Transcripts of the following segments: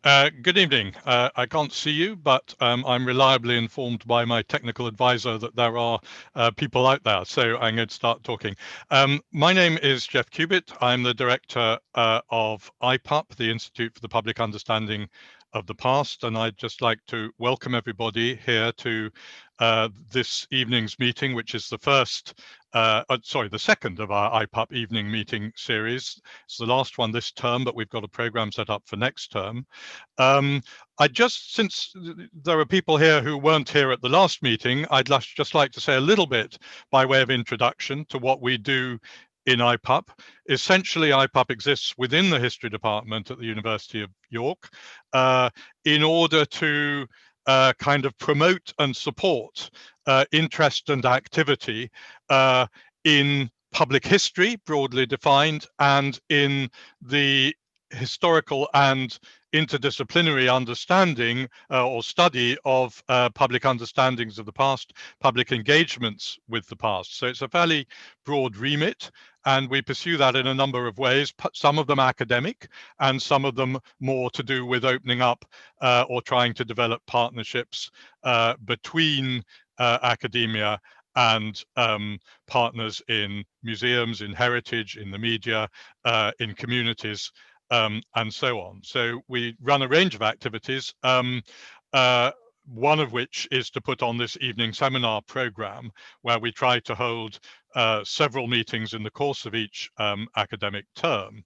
Good evening. I can't see you, but I'm reliably informed by my technical advisor that there are people out there, so I'm going to start talking. My name is Jeff Cubitt. I'm the director of IPUP, the Institute for the Public Understanding of the Past, and I'd just like to welcome everybody here to this evening's meeting, which is the the second of our IPUP evening meeting series. It's the last one this term, but we've got a program set up for next term. Since there are people here who weren't here at the last meeting, I'd just like to say a little bit by way of introduction to what we do in IPUP. Essentially, IPUP exists within the history department at the University of York in order to kind of promote and support interest and activity in public history, broadly defined, and in the historical and interdisciplinary understanding or study of public understandings of the past, public engagements with the past. So it's a fairly broad remit, and we pursue that in a number of ways, some of them academic and some of them more to do with opening up or trying to develop partnerships between academia and partners in museums, in heritage, in the media, in communities, and so on. So we run a range of activities, one of which is to put on this evening seminar program, where we try to hold several meetings in the course of each academic term.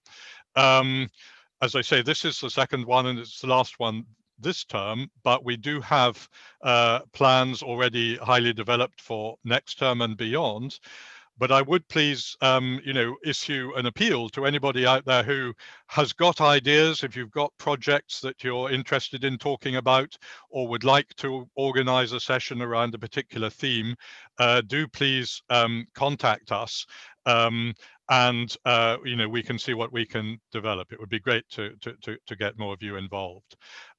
As I say, this is the second one and it's the last one this term, but we do have plans already highly developed for next term and beyond. But I would please, issue an appeal to anybody out there who has got ideas. If you've got projects that you're interested in talking about or would like to organize a session around a particular theme, do please contact us. And we can see what we can develop. It would be great to get more of you involved.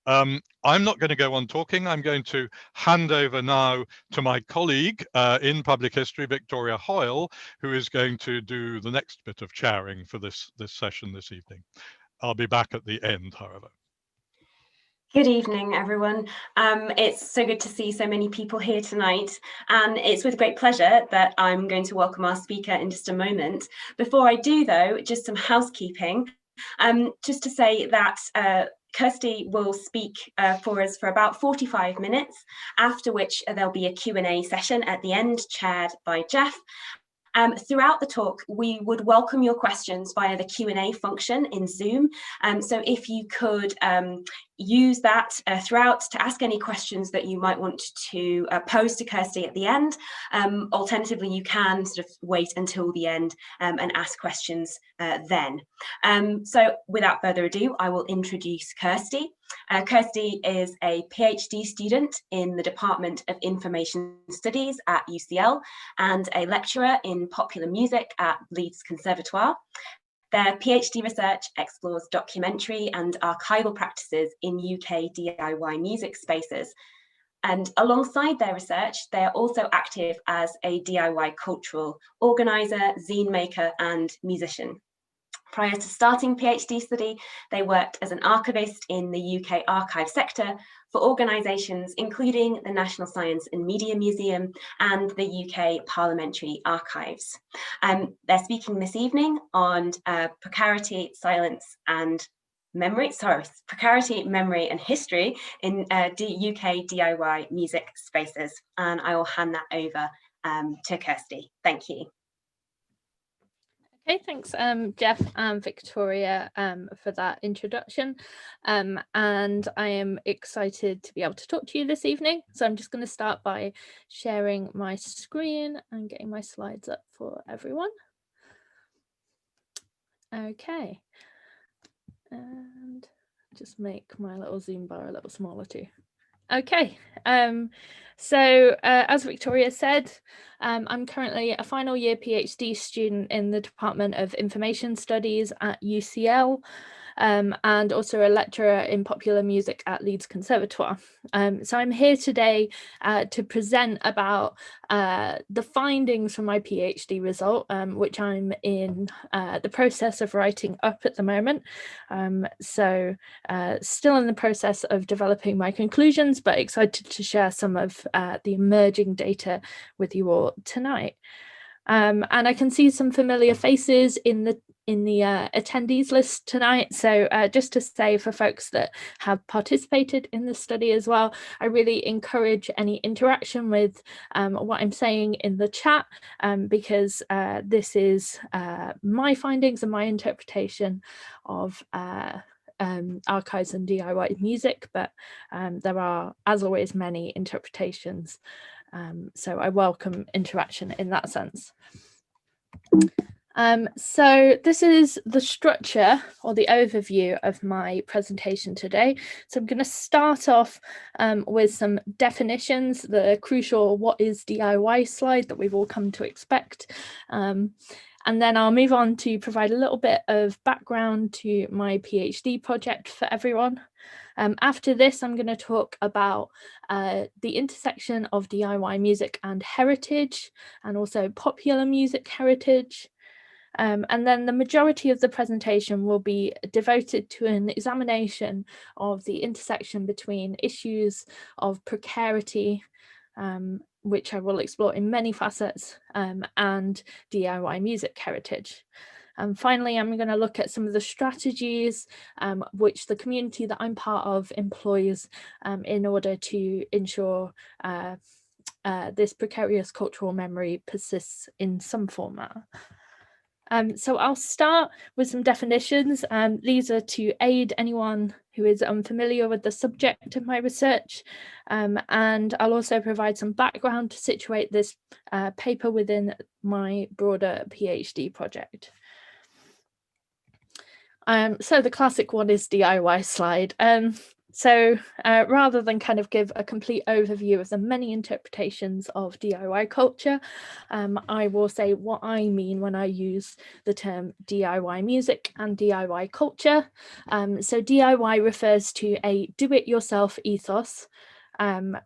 I'm not going to go on talking. I'm going to hand over now to my colleague in public history, Victoria Hoyle, who is going to do the next bit of chairing for this session this evening. I'll be back at the end, however. Good evening, everyone. It's so good to see so many people here tonight, and it's with great pleasure that I'm going to welcome our speaker in just a moment. Before I do, though, just some housekeeping. Just to say that Kirsty will speak for us for about 45 minutes, after which there'll be a Q&A session at the end, chaired by Jeff. Throughout the talk, we would welcome your questions via the Q&A function in Zoom. So if you could use that throughout to ask any questions that you might want to pose to Kirsty at the end. Alternatively, you can sort of wait until the end and ask questions then. So without further ado, I will introduce Kirsty. Kirsty is a PhD student in the Department of Information Studies at UCL and a lecturer in popular music at Leeds Conservatoire. Their PhD research explores documentary and archival practices in UK DIY music spaces. And alongside their research, they are also active as a DIY cultural organiser, zine maker and musician. Prior to starting PhD study, they worked as an archivist in the UK archive sector for organisations including the National Science and Media Museum and the UK Parliamentary Archives. They're speaking this evening on Precarity, Silence and Memory, Precarity, Memory and History in UK DIY music spaces. And I will hand that over to Kirsty. Thank you. Okay, thanks, Jeff and Victoria, for that introduction. And I am excited to be able to talk to you this evening. So I'm just going to start by sharing my screen and getting my slides up for everyone. Okay. And just make my little Zoom bar a little smaller too. Okay, so as Victoria said, I'm currently a final year PhD student in the Department of Information Studies at UCL. and also a lecturer in popular music at Leeds Conservatoire. So I'm here today to present about the findings from my PhD result, which I'm in the process of writing up at the moment. So still in the process of developing my conclusions, but excited to share some of the emerging data with you all tonight. And I can see some familiar faces in the attendees list tonight. So just to say, for folks that have participated in the study as well, I really encourage any interaction with what I'm saying in the chat, because this is my findings and my interpretation of archives and DIY music, but there are, as always, many interpretations. So I welcome interaction in that sense. So this is the structure or the overview of my presentation today. So I'm going to start off with some definitions, the crucial what is DIY slide that we've all come to expect. And then I'll move on to provide a little bit of background to my PhD project for everyone. After this, I'm going to talk about the intersection of DIY music and heritage, and also popular music heritage. And then the majority of the presentation will be devoted to an examination of the intersection between issues of precarity, which I will explore in many facets, and DIY music heritage. And finally, I'm going to look at some of the strategies which the community that I'm part of employs in order to ensure this precarious cultural memory persists in some format. So I'll start with some definitions. These are to aid anyone who is unfamiliar with the subject of my research. And I'll also provide some background to situate this paper within my broader PhD project. So the classic one is DIY slide. So rather than kind of give a complete overview of the many interpretations of DIY culture, I will say what I mean when I use the term DIY music and DIY culture. So DIY refers to a do-it-yourself ethos,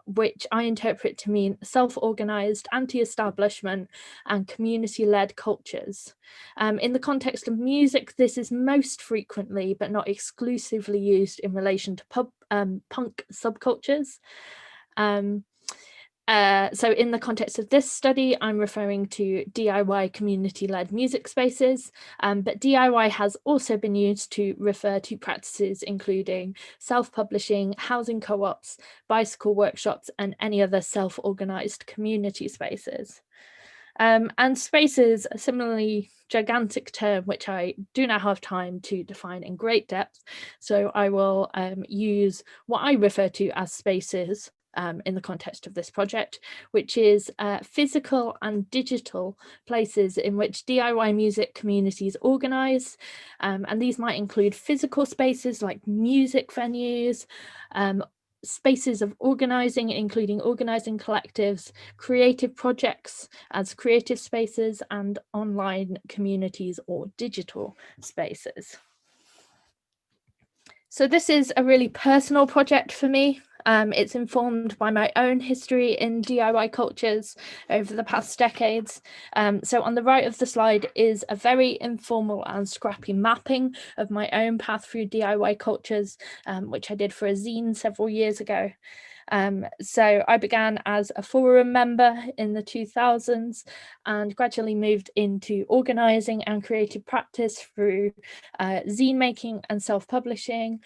which I interpret to mean self-organised, anti-establishment and community-led cultures. In the context of music, this is most frequently, but not exclusively, used in relation to punk subcultures. So in the context of this study, I'm referring to DIY community-led music spaces, but DIY has also been used to refer to practices including self-publishing, housing co-ops, bicycle workshops, and any other self-organised community spaces. And spaces, a similarly gigantic term, which I do not have time to define in great depth, so I will use what I refer to as spaces in the context of this project, which is physical and digital places in which DIY music communities organise. And these might include physical spaces like music venues, spaces of organising, including organising collectives, creative projects as creative spaces, and online communities or digital spaces. So this is a really personal project for me. It's informed by my own history in DIY cultures over the past decades. So on the right of the slide is a very informal and scrappy mapping of my own path through DIY cultures, which I did for a zine several years ago. So I began as a forum member in the 2000s and gradually moved into organising and creative practice through zine making and self-publishing,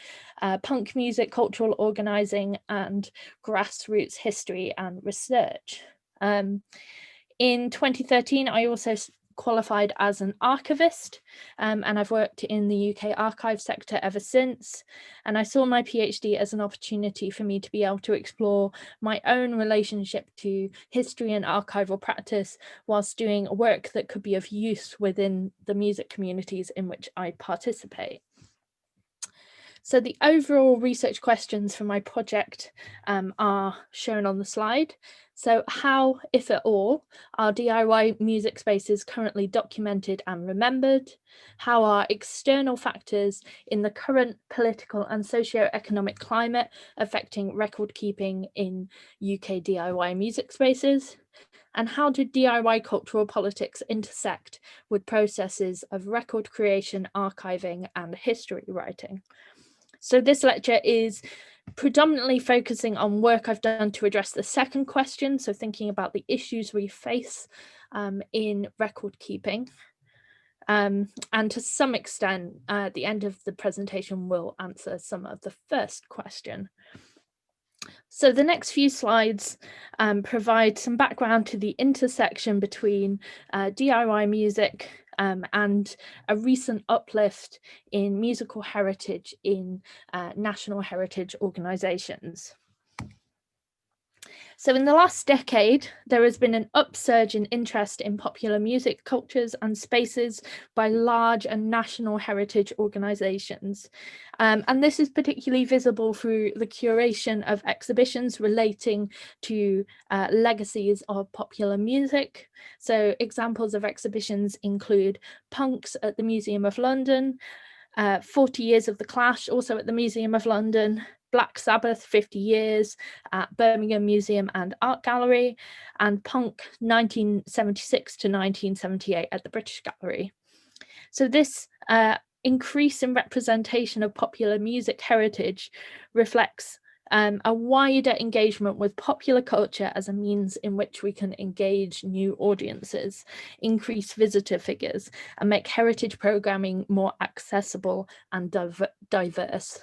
punk music, cultural organising, and grassroots history and research. In 2013, I also qualified as an archivist, and I've worked in the UK archive sector ever since. And I saw my PhD as an opportunity for me to be able to explore my own relationship to history and archival practice whilst doing work that could be of use within the music communities in which I participate. So the overall research questions for my project are shown on the slide. So how, if at all, are DIY music spaces currently documented and remembered? How are external factors in the current political and socio-economic climate affecting record keeping in UK DIY music spaces? And how do DIY cultural politics intersect with processes of record creation, archiving, and history writing? So this lecture is predominantly focusing on work I've done to address the second question, so thinking about the issues we face in record keeping. And to some extent, at the end of the presentation, we'll answer some of the first question. So the next few slides provide some background to the intersection between DIY music and a recent uplift in musical heritage in national heritage organisations. So in the last decade, there has been an upsurge in interest in popular music cultures and spaces by large and national heritage organisations. And this is particularly visible through the curation of exhibitions relating to legacies of popular music. So examples of exhibitions include Punks at the Museum of London, 40 Years of the Clash, also at the Museum of London, Black Sabbath 50 Years at Birmingham Museum and Art Gallery, and Punk 1976 to 1978 at the British Gallery. So this increase in representation of popular music heritage reflects a wider engagement with popular culture as a means in which we can engage new audiences, increase visitor figures, and make heritage programming more accessible and diverse.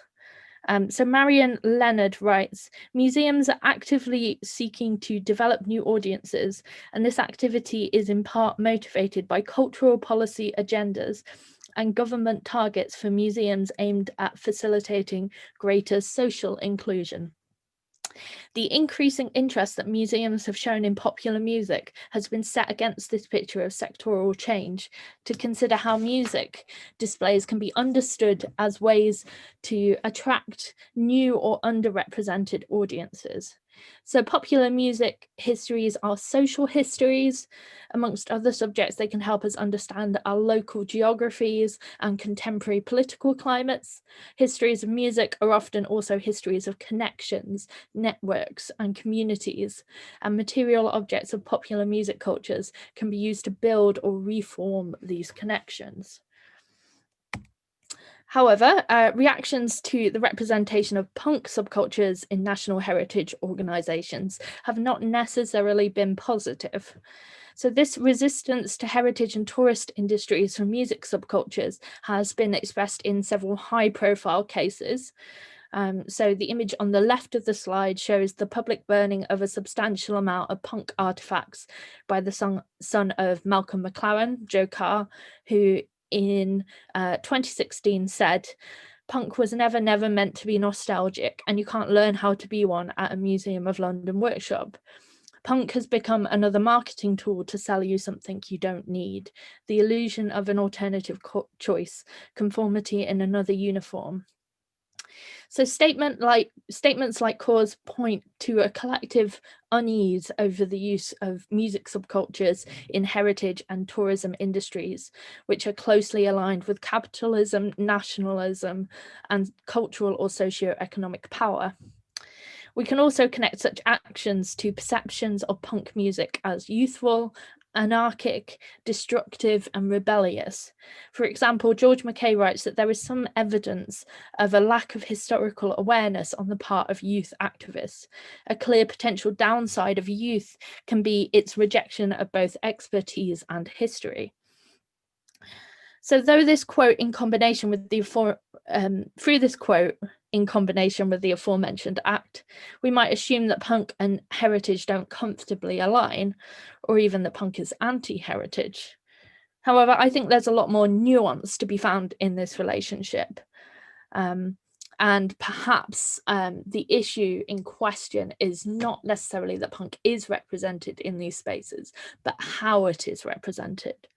So Marion Leonard writes, museums are actively seeking to develop new audiences, and this activity is in part motivated by cultural policy agendas and government targets for museums aimed at facilitating greater social inclusion. The increasing interest that museums have shown in popular music has been set against this picture of sectoral change to consider how music displays can be understood as ways to attract new or underrepresented audiences. So popular music histories are social histories. Amongst other subjects, they can help us understand our local geographies and contemporary political climates. Histories of music are often also histories of connections, networks, and communities, and material objects of popular music cultures can be used to build or reform these connections. However, reactions to the representation of punk subcultures in national heritage organisations have not necessarily been positive. So this resistance to heritage and tourist industries from music subcultures has been expressed in several high-profile cases. So the image on the left of the slide shows the public burning of a substantial amount of punk artifacts by the son of Malcolm McLaren, Joe Carr, who in 2016 said, "Punk was never meant to be nostalgic, and you can't learn how to be one at a Museum of London workshop. Punk has become another marketing tool to sell you something you don't need. The illusion of an alternative choice, conformity in another uniform." So statements like Cause point to a collective unease over the use of music subcultures in heritage and tourism industries, which are closely aligned with capitalism, nationalism, and cultural or socio-economic power. We can also connect such actions to perceptions of punk music as youthful, anarchic, destructive, and rebellious. For example, George Mackay writes that there is some evidence of a lack of historical awareness on the part of youth activists. A clear potential downside of youth can be its rejection of both expertise and history. So though this quote in combination with the aforementioned act, we might assume that punk and heritage don't comfortably align, or even that punk is anti-heritage. However, I think there's a lot more nuance to be found in this relationship. And perhaps the issue in question is not necessarily that punk is represented in these spaces, but how it is represented.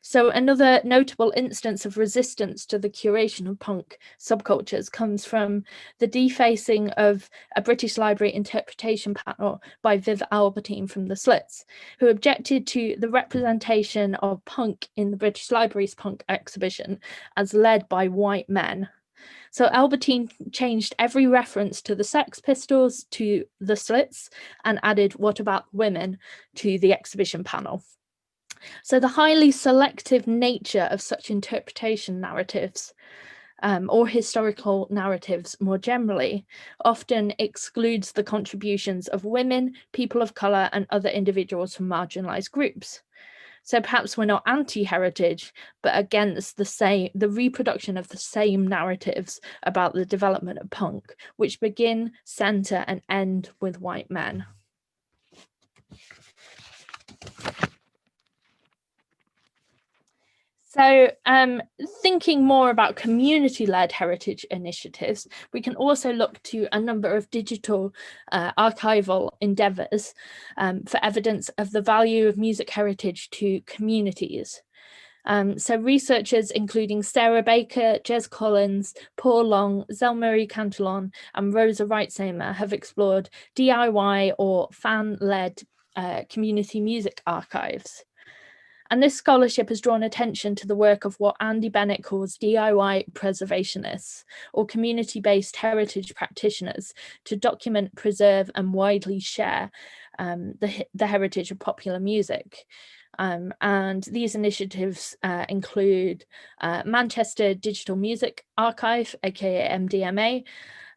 So another notable instance of resistance to the curation of punk subcultures comes from the defacing of a British Library interpretation panel by Viv Albertine from the Slits, who objected to the representation of punk in the British Library's punk exhibition as led by white men. So Albertine changed every reference to the Sex Pistols to the Slits and added "What About Women" to the exhibition panel. So the highly selective nature of such interpretation narratives, or historical narratives more generally, often excludes the contributions of women, people of colour, and other individuals from marginalised groups. So perhaps we're not anti-heritage, but against the reproduction of the same narratives about the development of punk, which begin, centre, and end with white men. So thinking more about community-led heritage initiatives, we can also look to a number of digital archival endeavours for evidence of the value of music heritage to communities. So researchers including Sarah Baker, Jez Collins, Paul Long, Zelmarie Cantillon and Rosa Wrightsamer have explored DIY or fan-led community music archives. And this scholarship has drawn attention to the work of what Andy Bennett calls DIY preservationists, or community-based heritage practitioners, to document, preserve, and widely share the heritage of popular music. And these initiatives include Manchester Digital Music Archive, aka MDMA,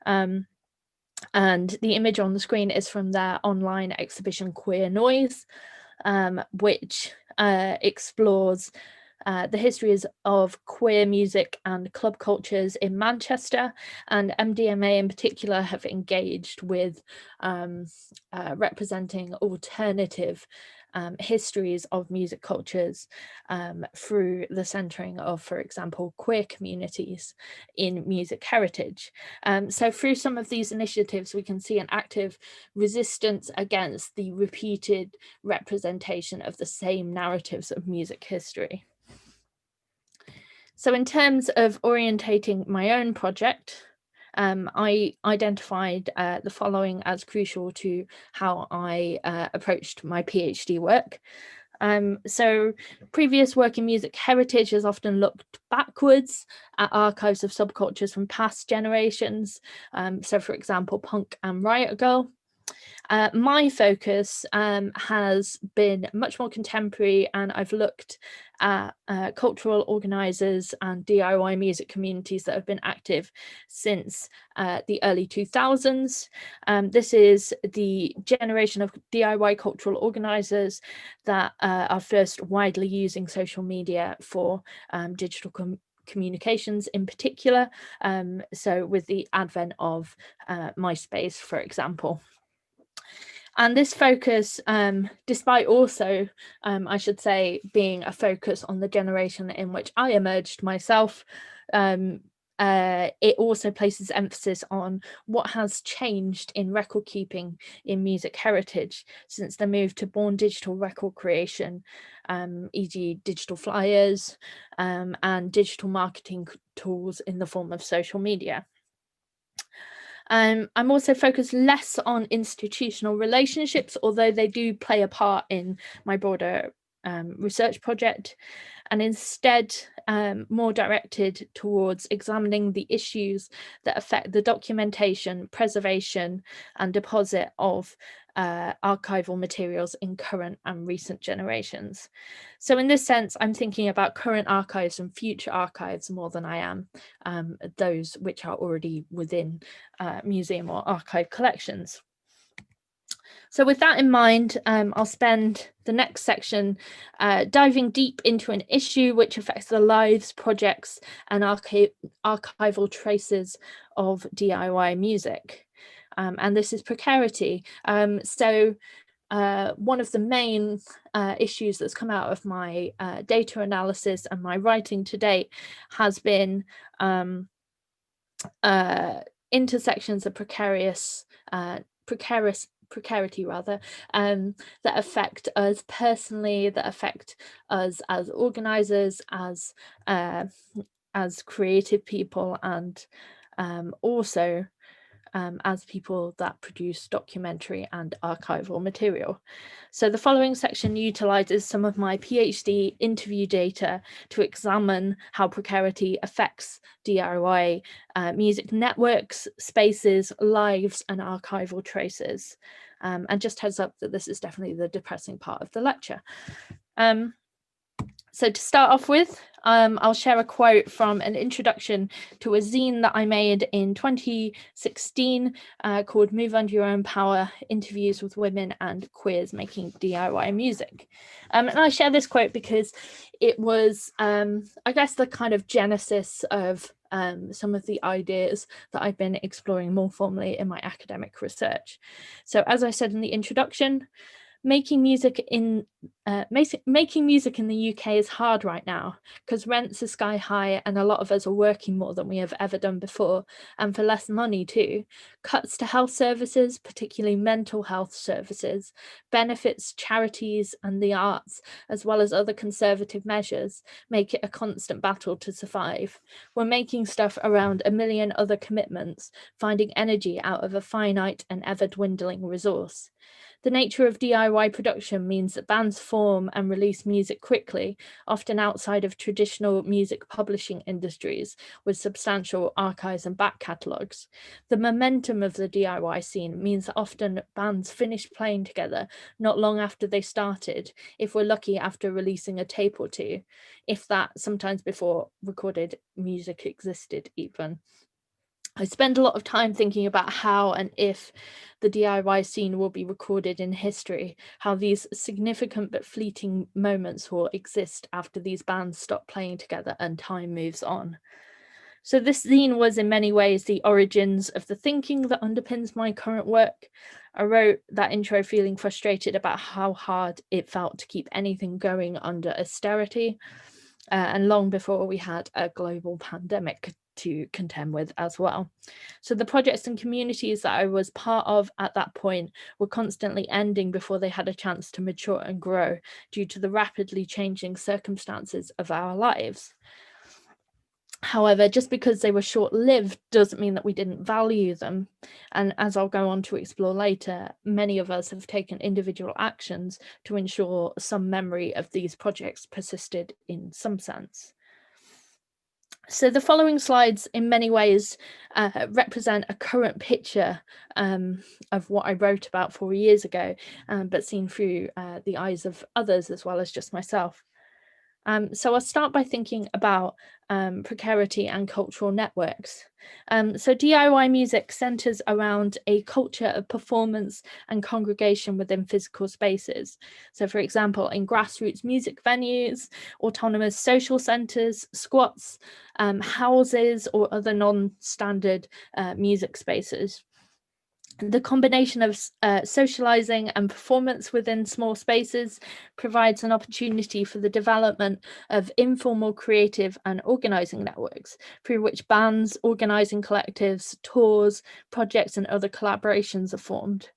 and the image on the screen is from their online exhibition Queer Noise, which explores the histories of queer music and club cultures in Manchester, and MDMA in particular have engaged with representing alternative histories of music cultures through the centering of, for example, queer communities in music heritage. So through some of these initiatives, we can see an active resistance against the repeated representation of the same narratives of music history. So in terms of orientating my own project, I identified the following as crucial to how I approached my PhD work. So previous work in music heritage has often looked backwards at archives of subcultures from past generations. So for example, punk and Riot Girl. My focus has been much more contemporary, and I've looked at cultural organisers and DIY music communities that have been active since the early 2000s. This is the generation of DIY cultural organisers that are first widely using social media for digital communications in particular. So with the advent of MySpace, for example. And this focus, despite also, I should say, being a focus on the generation in which I emerged myself, it also places emphasis on what has changed in record keeping in music heritage since the move to born digital record creation, e.g. digital flyers and digital marketing tools in the form of social media. I'm also focused less on institutional relationships, although they do play a part in my broader research project, and instead more directed towards examining the issues that affect the documentation, preservation, and deposit of archival materials in current and recent generations. So in this sense, I'm thinking about current archives and future archives more than I am those which are already within museum or archive collections. So with that in mind, I'll spend the next section diving deep into an issue which affects the lives, projects, and archival traces of DIY music. And this is precarity. So one of the main issues that's come out of my data analysis and my writing to date has been intersections of precarious precarity rather, that affect us personally, that affect us as organisers, as creative people, and also as people that produce documentary and archival material. So the following section utilises some of my PhD interview data to examine how precarity affects DIY music networks, spaces, lives and archival traces. And just heads up that this is definitely the depressing part of the lecture. So to start off with, I'll share a quote from an introduction to a zine that I made in 2016 called Move Under Your Own Power, Interviews with Women and Queers Making DIY Music. And I share this quote because it was, I guess, the kind of genesis of some of the ideas that I've been exploring more formally in my academic research. So as I said in the introduction, making music in the UK is hard right now because rents are sky high and a lot of us are working more than we have ever done before, and for less money too. Cuts to health services, particularly mental health services, benefits, charities and the arts, as well as other conservative measures, make it a constant battle to survive. We're making stuff around a million other commitments, finding energy out of a finite and ever dwindling resource. The nature of DIY production means that bands form and release music quickly, often outside of traditional music publishing industries with substantial archives and back catalogues. The momentum of the DIY scene means that often bands finish playing together not long after they started, if we're lucky after releasing a tape or two, if that, sometimes before recorded music existed even. I spend a lot of time thinking about how and if the DIY scene will be recorded in history, how these significant but fleeting moments will exist after these bands stop playing together and time moves on. So this zine was in many ways the origins of the thinking that underpins my current work. I wrote that intro feeling frustrated about how hard it felt to keep anything going under austerity, and long before we had a global pandemic to contend with as well. So the projects and communities that I was part of at that point were constantly ending before they had a chance to mature and grow due to the rapidly changing circumstances of our lives. However, just because they were short-lived doesn't mean that we didn't value them. And as I'll go on to explore later, many of us have taken individual actions to ensure some memory of these projects persisted in some sense. So the following slides in many ways represent a current picture of what I wrote about 4 years ago, but seen through the eyes of others as well as just myself. So I'll start by thinking about precarity and cultural networks. So DIY music centres around a culture of performance and congregation within physical spaces. So for example, in grassroots music venues, autonomous social centres, squats, houses or other non-standard music spaces. The combination of socializing and performance within small spaces provides an opportunity for the development of informal creative and organizing networks through which bands, organizing collectives, tours, projects and other collaborations are formed.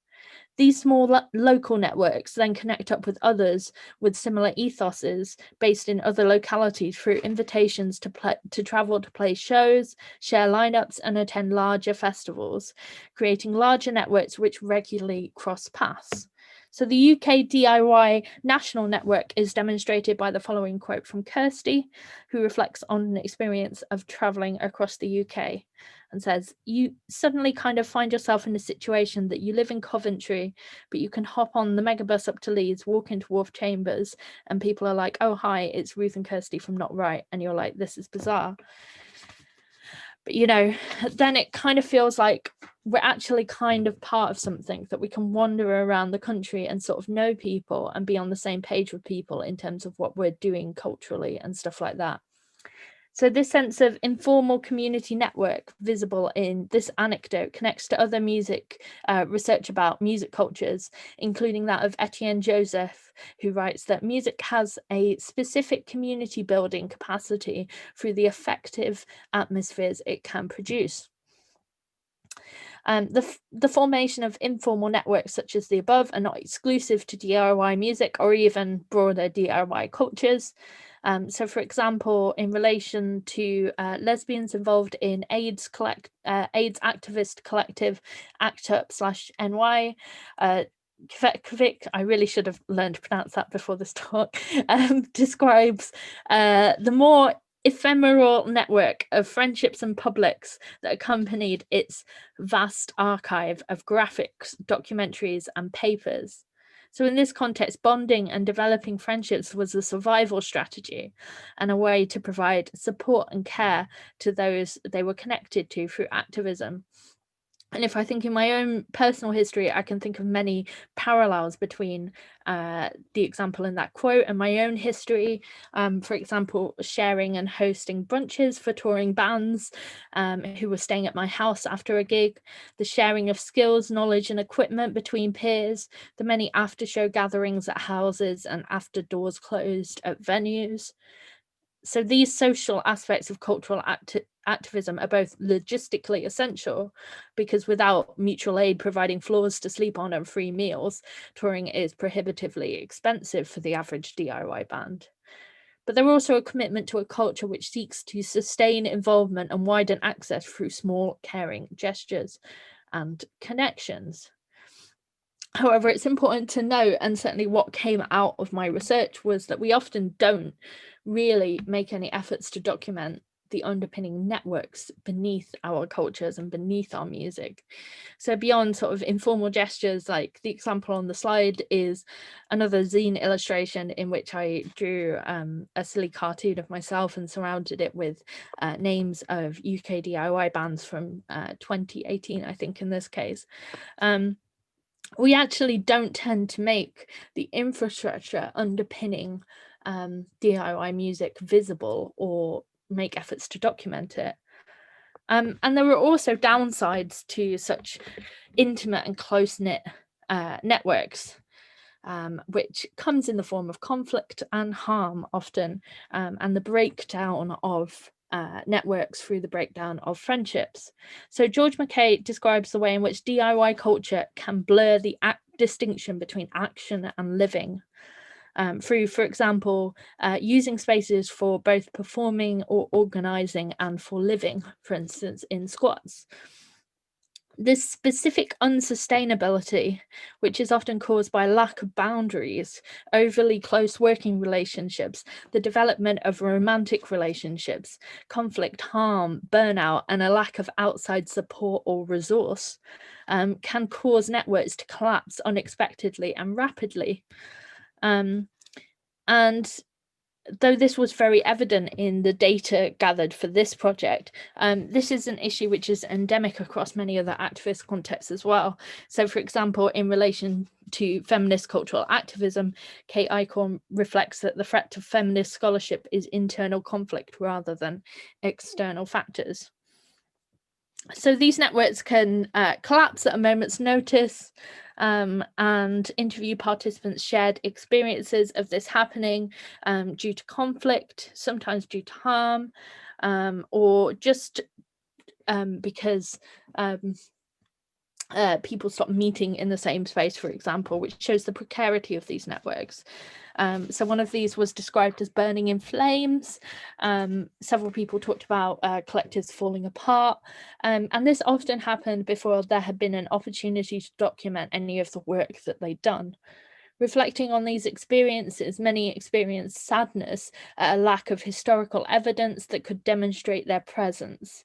These small local networks then connect up with others with similar ethoses based in other localities through invitations to travel to play shows, share lineups, and attend larger festivals, creating larger networks which regularly cross paths. So the UK DIY national network is demonstrated by the following quote from Kirsty, who reflects on an experience of travelling across the UK and says, you suddenly kind of find yourself in a situation that you live in Coventry, but you can hop on the megabus up to Leeds, walk into Wharf Chambers, and people are like, oh, hi, it's Ruth and Kirsty from Not Right. And you're like, this is bizarre. But, you know, then it kind of feels like we're actually kind of part of something, that we can wander around the country and sort of know people and be on the same page with people in terms of what we're doing culturally and stuff like that. So this sense of informal community network visible in this anecdote connects to other music research about music cultures, including that of Etienne Joseph, who writes that music has a specific community building capacity through the effective atmospheres it can produce. The formation of informal networks such as the above are not exclusive to DIY music or even broader DIY cultures. So, for example, in relation to lesbians involved in AIDS activist collective IPUP/NY, Kvik, I really should have learned to pronounce that before this talk, describes the more ephemeral network of friendships and publics that accompanied its vast archive of graphics, documentaries, and papers. So in this context, bonding and developing friendships was a survival strategy and a way to provide support and care to those they were connected to through activism. And if I think in my own personal history, I can think of many parallels between the example in that quote and my own history. For example, sharing and hosting brunches for touring bands who were staying at my house after a gig, the sharing of skills, knowledge and equipment between peers, the many after-show gatherings at houses and after doors closed at venues. So these social aspects of cultural activism are both logistically essential, because without mutual aid providing floors to sleep on and free meals, touring is prohibitively expensive for the average DIY band. But they're also a commitment to a culture which seeks to sustain involvement and widen access through small, caring gestures and connections. However, it's important to note, and certainly what came out of my research was that we often don't really make any efforts to document the underpinning networks beneath our cultures and beneath our music. So beyond sort of informal gestures, like the example on the slide is another zine illustration in which I drew a silly cartoon of myself and surrounded it with names of UK DIY bands from 2018, I think in this case. We actually don't tend to make the infrastructure underpinning DIY music visible or make efforts to document it. And there are also downsides to such intimate and close-knit networks, which comes in the form of conflict and harm often, and the breakdown of networks through the breakdown of friendships. So George Mackay describes the way in which DIY culture can blur the distinction between action and living through, for example, using spaces for both performing or organising and for living, for instance, in squats. This specific unsustainability, which is often caused by lack of boundaries, overly close working relationships, the development of romantic relationships, conflict, harm, burnout, and a lack of outside support or resource, can cause networks to collapse unexpectedly and rapidly. And though this was very evident in the data gathered for this project, this is an issue which is endemic across many other activist contexts as well. So, for example, in relation to feminist cultural activism, Kate Eichhorn reflects that the threat to feminist scholarship is internal conflict rather than external factors. So these networks can collapse at a moment's notice, and interview participants shared experiences of this happening due to conflict, sometimes due to harm, or just because people stop meeting in the same space, for example, which shows the precarity of these networks. So one of these was described as burning in flames. Several people talked about collectives falling apart. And this often happened before there had been an opportunity to document any of the work that they'd done. Reflecting on these experiences, many experienced sadness at a lack of historical evidence that could demonstrate their presence.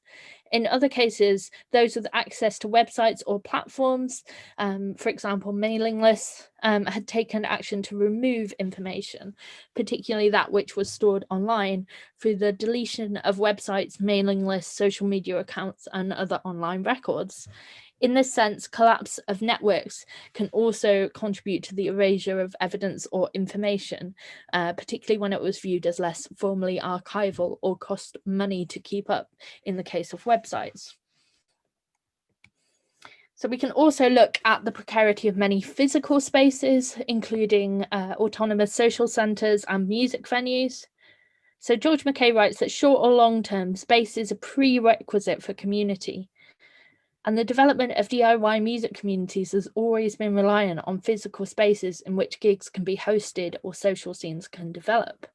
In other cases, those with access to websites or platforms, for example, mailing lists, had taken action to remove information, particularly that which was stored online, through the deletion of websites, mailing lists, social media accounts, and other online records. In this sense, collapse of networks can also contribute to the erasure of evidence or information, particularly when it was viewed as less formally archival or cost money to keep up in the case of websites. So we can also look at the precarity of many physical spaces, including autonomous social centres and music venues. So George Mackay writes that short or long-term space is a prerequisite for community. And the development of DIY music communities has always been reliant on physical spaces in which gigs can be hosted or social scenes can develop.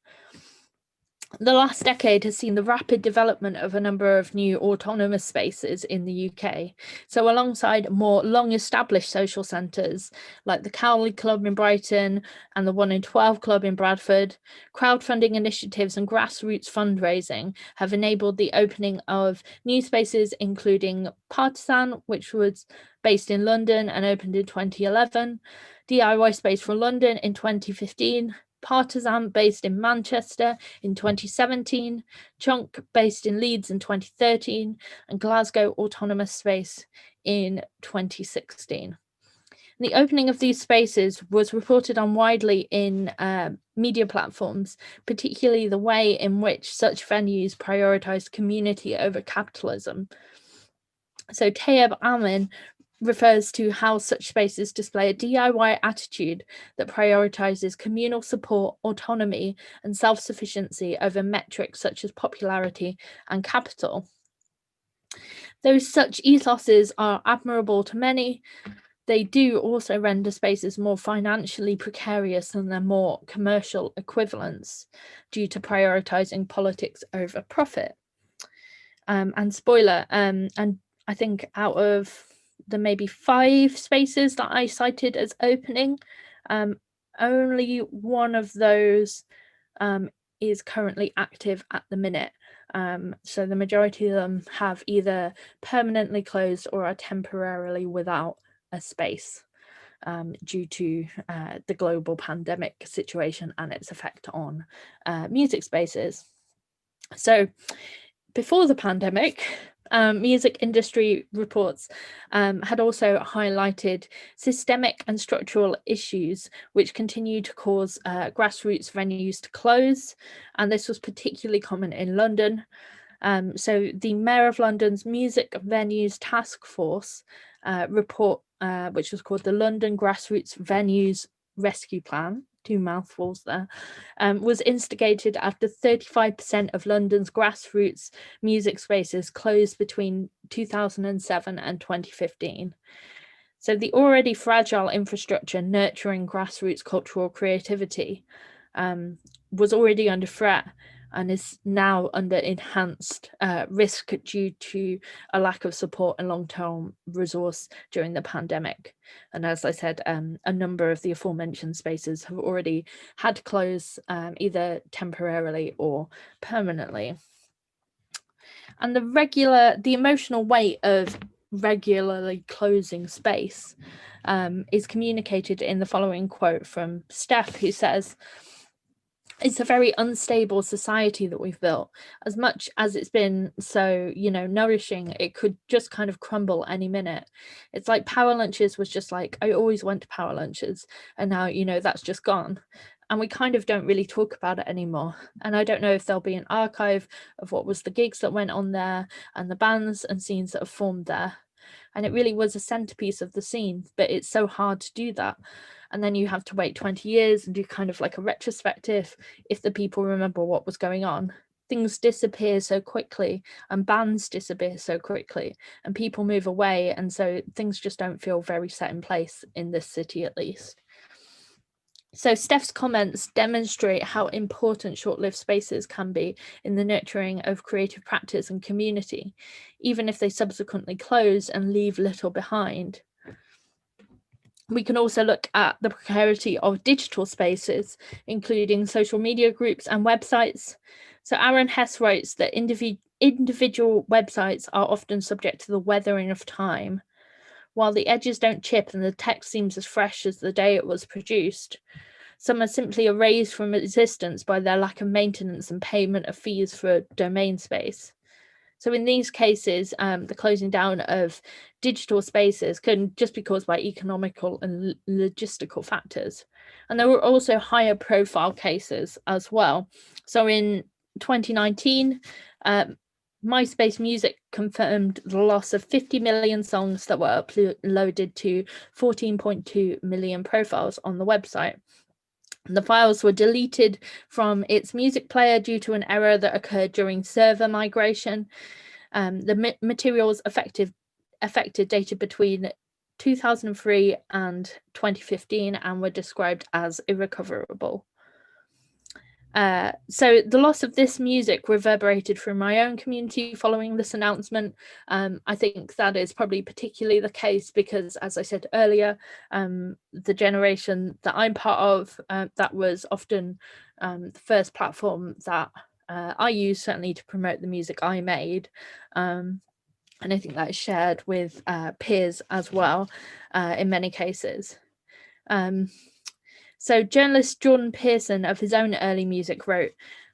The last decade has seen the rapid development of a number of new autonomous spaces in the UK. So alongside more long-established social centres like the Cowley Club in Brighton and the 1 in 12 Club in Bradford, crowdfunding initiatives and grassroots fundraising have enabled the opening of new spaces, including Partisan, which was based in London and opened in 2011, DIY Space for London in 2015, Partisan based in Manchester in 2017, Chunk based in Leeds in 2013, and Glasgow Autonomous Space in 2016. The opening of these spaces was reported on widely in media platforms, particularly the way in which such venues prioritised community over capitalism. So Tayyab Amin refers to how such spaces display a DIY attitude that prioritises communal support, autonomy, and self-sufficiency over metrics such as popularity and capital. Though such ethoses are admirable to many, they do also render spaces more financially precarious than their more commercial equivalents due to prioritising politics over profit. And spoiler, and I think out of the maybe 5 spaces that I cited as opening, only one of those is currently active at the minute. So the majority of them have either permanently closed or are temporarily without a space due to the global pandemic situation and its effect on music spaces. So before the pandemic, music industry reports had also highlighted systemic and structural issues which continue to cause grassroots venues to close, and this was particularly common in London. So the Mayor of London's Music Venues Task Force report, which was called the London Grassroots Venues Rescue Plan, 2 mouthfuls there, was instigated after 35% of London's grassroots music spaces closed between 2007 and 2015. So the already fragile infrastructure nurturing grassroots cultural creativity was already under threat and is now under enhanced risk due to a lack of support and long-term resource during the pandemic. And as I said, a number of the aforementioned spaces have already had to close either temporarily or permanently. And the emotional weight of regularly closing space is communicated in the following quote from Steph, who says, "It's a very unstable society that we've built. As much as it's been so, nourishing, it could just kind of crumble any minute. It's like power lunches was just like, I always went to power lunches, and now, that's just gone. And we kind of don't really talk about it anymore. And I don't know if there'll be an archive of what was the gigs that went on there and the bands and scenes that have formed there. And it really was a centerpiece of the scene, but it's so hard to do that. And then you have to wait 20 years and do kind of like a retrospective if the people remember what was going on. Things disappear so quickly and bands disappear so quickly and people move away. And so things just don't feel very set in place in this city, at least." So Steph's comments demonstrate how important short-lived spaces can be in the nurturing of creative practice and community, even if they subsequently close and leave little behind. We can also look at the precarity of digital spaces, including social media groups and websites. So Aaron Hess writes that individual websites are often subject to the weathering of time. While the edges don't chip and the text seems as fresh as the day it was produced, some are simply erased from existence by their lack of maintenance and payment of fees for domain space. So in these cases, the closing down of digital spaces can just be caused by economical and logistical factors. And there were also higher profile cases as well. So in 2019, MySpace Music confirmed the loss of 50 million songs that were uploaded to 14.2 million profiles on the website. The files were deleted from its music player due to an error that occurred during server migration. The materials affected affected data between 2003 and 2015 and were described as irrecoverable. So the loss of this music reverberated through my own community following this announcement. I think that is probably particularly the case because, as I said earlier, the generation that I'm part of, that was often the first platform that I used, certainly to promote the music I made. And I think that is shared with peers as well in many cases. So journalist Jordan Pearson, of his own early music, wrote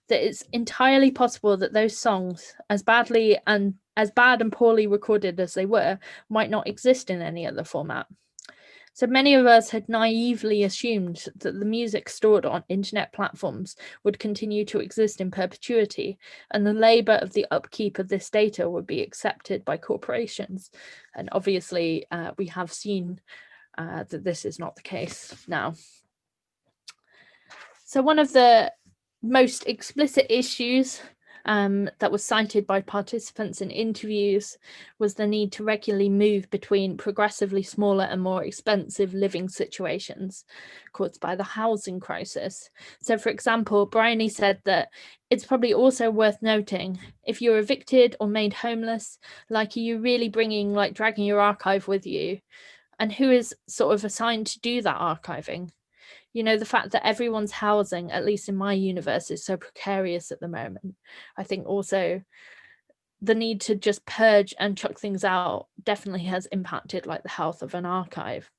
that it's entirely possible that those songs, as bad and poorly recorded as they were, might not exist in any other format. So many of us had naively assumed that the music stored on internet platforms would continue to exist in perpetuity, and the labour of the upkeep of this data would be accepted by corporations. And obviously, we have seen that this is not the case now. So one of the most explicit issues that was cited by participants in interviews was the need to regularly move between progressively smaller and more expensive living situations caused by the housing crisis. So, for example, Bryony said that it's probably also worth noting, if you're evicted or made homeless, like, are you really dragging your archive with you? And who is sort of assigned to do that archiving? You know, the fact that everyone's housing, at least in my universe, is so precarious at the moment. I think also the need to just purge and chuck things out definitely has impacted the health of an archive.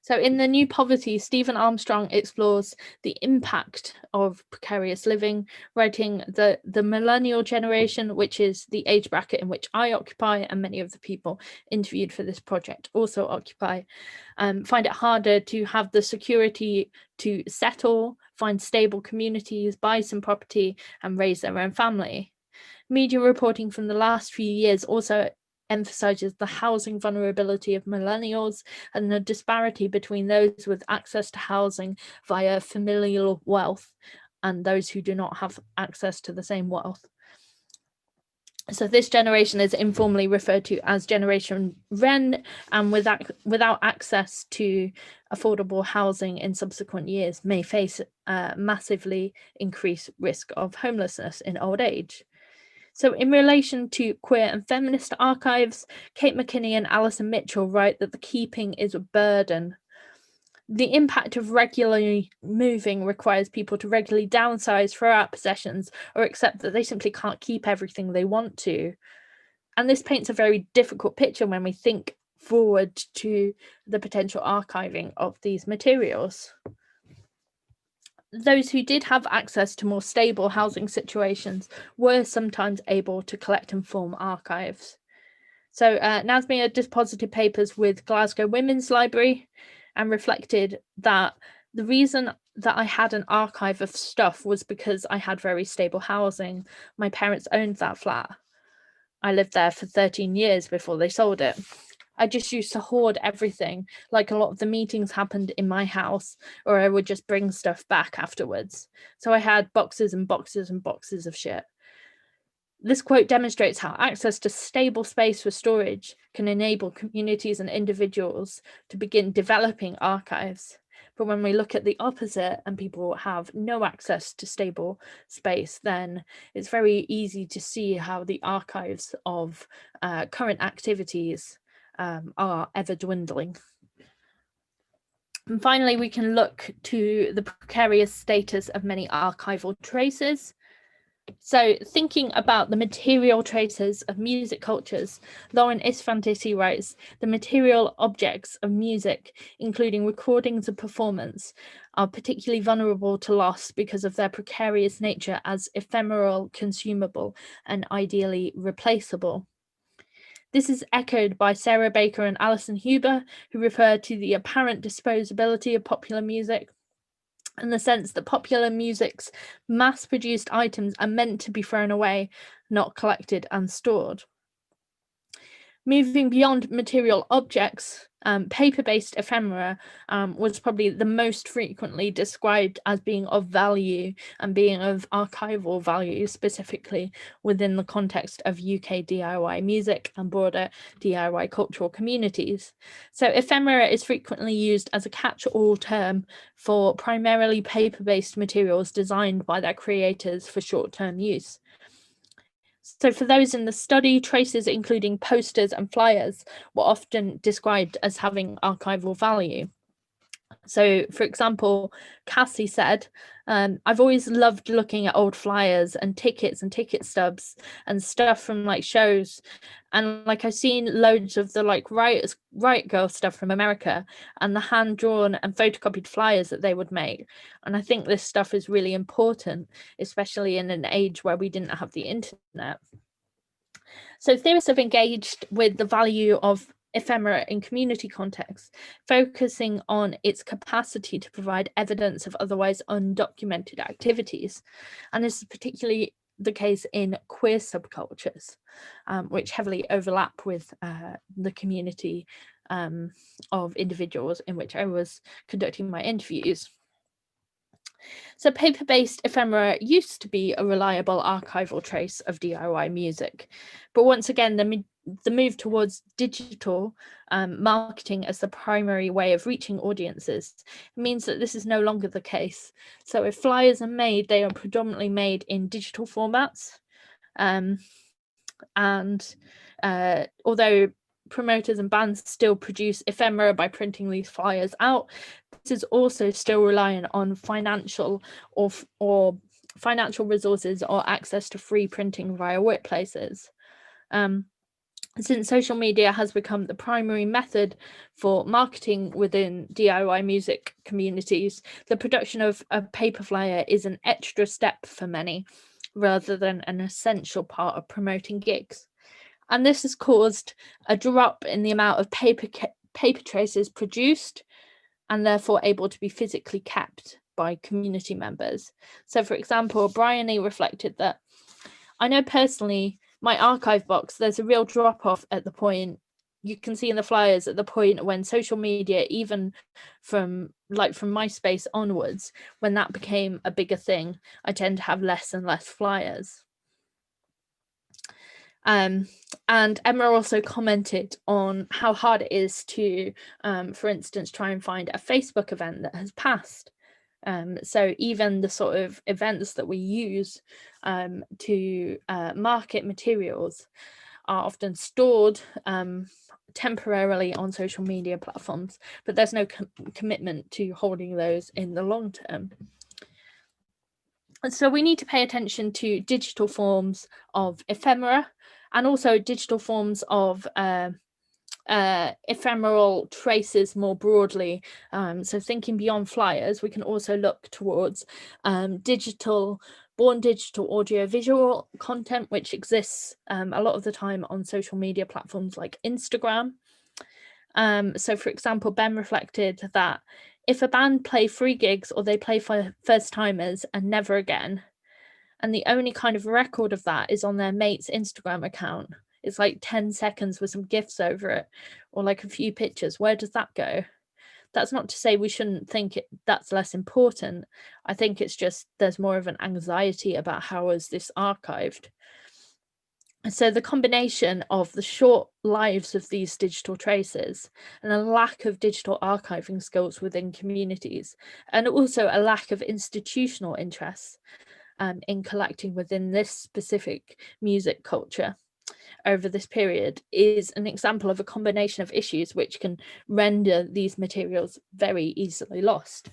So in The New Poverty, Stephen Armstrong explores the impact of precarious living, writing the millennial generation, which is the age bracket in which I occupy and many of the people interviewed for this project also occupy, find it harder to have the security to settle, find stable communities, buy some property and raise their own family. Media reporting from the last few years also emphasizes the housing vulnerability of millennials and the disparity between those with access to housing via familial wealth and those who do not have access to the same wealth. So this generation is informally referred to as Generation Ren, and without access to affordable housing in subsequent years may face massively increased risk of homelessness in old age. So in relation to queer and feminist archives, Kate McKinney and Alison Mitchell write that the keeping is a burden. The impact of regularly moving requires people to regularly downsize, throw out possessions, or accept that they simply can't keep everything they want to. And this paints a very difficult picture when we think forward to the potential archiving of these materials. Those who did have access to more stable housing situations were sometimes able to collect and form archives. So Nazmia deposited papers with Glasgow Women's Library and reflected that the reason that I had an archive of stuff was because I had very stable housing. My parents owned that flat. I lived there for 13 years before they sold it. I just used to hoard everything, like a lot of the meetings happened in my house, or I would just bring stuff back afterwards. So I had boxes and boxes and boxes of shit. This quote demonstrates how access to stable space for storage can enable communities and individuals to begin developing archives. But when we look at the opposite and people have no access to stable space, then it's very easy to see how the archives of current activities are ever dwindling. And finally, we can look to the precarious status of many archival traces. So thinking about the material traces of music cultures, Lauren Isfantisi writes, the material objects of music, including recordings of performance, are particularly vulnerable to loss because of their precarious nature as ephemeral, consumable, and ideally replaceable. This is echoed by Sarah Baker and Alison Huber, who refer to the apparent disposability of popular music, and the sense that popular music's mass-produced items are meant to be thrown away, not collected and stored. Moving beyond material objects, paper-based ephemera was probably the most frequently described as being of value and being of archival value, specifically within the context of UK DIY music and broader DIY cultural communities. So ephemera is frequently used as a catch-all term for primarily paper-based materials designed by their creators for short-term use. So for those in the study, traces including posters and flyers were often described as having archival value. So, for example, Cassie said, I've always loved looking at old flyers and tickets and ticket stubs and stuff from like shows. And like I've seen loads of the like Riot Girl stuff from America and the hand-drawn and photocopied flyers that they would make. And I think this stuff is really important, especially in an age where we didn't have the internet. So theorists have engaged with the value of ephemera in community contexts, focusing on its capacity to provide evidence of otherwise undocumented activities. And this is particularly the case in queer subcultures, which heavily overlap with the community of individuals in which I was conducting my interviews. So paper-based ephemera used to be a reliable archival trace of DIY music, but once again, the move towards digital marketing as the primary way of reaching audiences means that this is no longer the case. So if flyers are made, they are predominantly made in digital formats. Although promoters and bands still produce ephemera by printing these flyers out, this is also still reliant on financial or financial resources or access to free printing via workplaces. Since social media has become the primary method for marketing within DIY music communities, the production of a paper flyer is an extra step for many, rather than an essential part of promoting gigs. And this has caused a drop in the amount of paper traces produced and therefore able to be physically kept by community members. So for example, Bryony reflected that, I know personally, my archive box, there's a real drop off at the point, you can see in the flyers at the point when social media, even from MySpace onwards, when that became a bigger thing, I tend to have less and less flyers. And Emma also commented on how hard it is to, for instance, try and find a Facebook event that has passed. So even the sort of events that we use to market materials are often stored temporarily on social media platforms, but there's no commitment to holding those in the long term. And so we need to pay attention to digital forms of ephemera and also digital forms of ephemeral traces more broadly. So thinking beyond flyers, we can also look towards born digital audio-visual content, which exists a lot of the time on social media platforms like Instagram. So for example, Ben reflected that if a band play free gigs or they play for first timers and never again, and the only kind of record of that is on their mate's Instagram account, it's like 10 seconds with some GIFs over it or like a few pictures, where does that go? That's not to say we shouldn't think that's less important. I think it's just there's more of an anxiety about how is this archived. So the combination of the short lives of these digital traces and a lack of digital archiving skills within communities, and also a lack of institutional interest in collecting within this specific music culture over this period, is an example of a combination of issues which can render these materials very easily lost.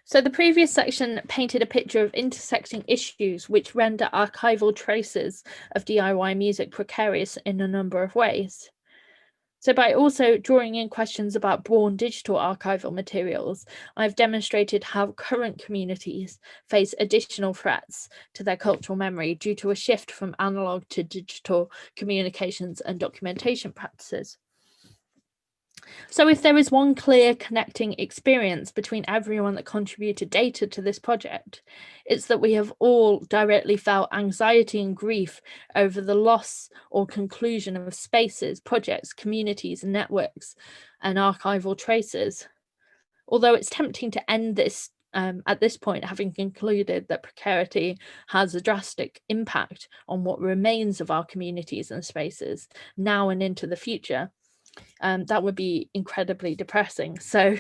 So the previous section painted a picture of intersecting issues which render archival traces of DIY music precarious in a number of ways. So by also drawing in questions about born digital archival materials, I've demonstrated how current communities face additional threats to their cultural memory due to a shift from analog to digital communications and documentation practices. So if there is one clear connecting experience between everyone that contributed data to this project, it's that we have all directly felt anxiety and grief over the loss or conclusion of spaces, projects, communities, and networks, and archival traces. Although it's tempting to end this at this point, having concluded that precarity has a drastic impact on what remains of our communities and spaces now and into the future, that would be incredibly depressing. So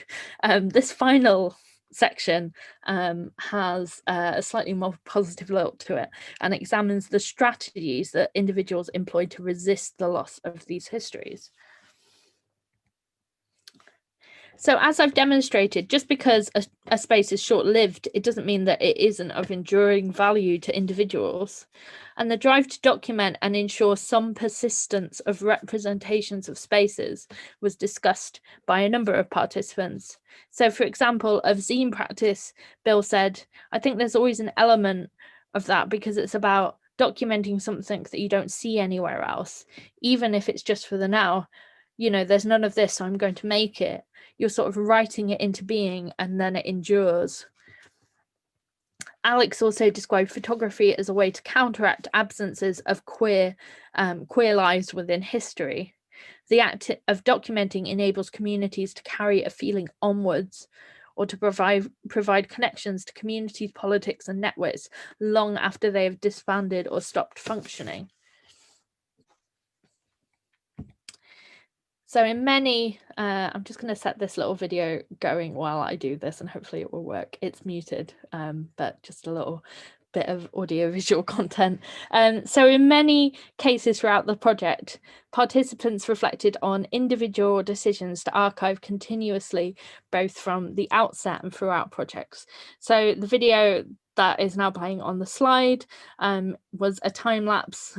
this final section has a slightly more positive look to it and examines the strategies that individuals employ to resist the loss of these histories. So as I've demonstrated, just because a space is short-lived, it doesn't mean that it isn't of enduring value to individuals. And the drive to document and ensure some persistence of representations of spaces was discussed by a number of participants. So for example, of zine practice, Bill said, I think there's always an element of that because it's about documenting something that you don't see anywhere else, even if it's just for the now. You know, there's none of this, so I'm going to make it. You're sort of writing it into being and then it endures. Alex also described photography as a way to counteract absences of queer lives within history. The act of documenting enables communities to carry a feeling onwards or to provide connections to communities, politics and networks long after they have disbanded or stopped functioning. So in many, I'm just going to set this little video going while I do this and hopefully it will work. It's muted, but just a little bit of audiovisual content. So in many cases throughout the project, participants reflected on individual decisions to archive continuously, both from the outset and throughout projects. So the video that is now playing on the slide was a time-lapse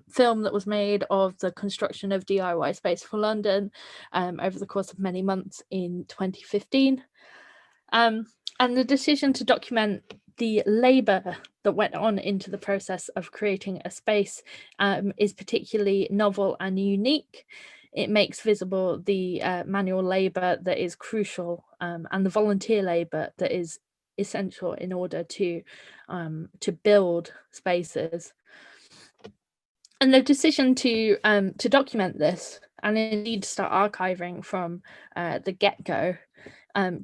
film that was made of the construction of DIY Space for London over the course of many months in 2015. And the decision to document the labour that went on into the process of creating a space is particularly novel and unique. It makes visible the manual labour that is crucial and the volunteer labour that is essential in order to build spaces. And the decision to document this and indeed start archiving from the get-go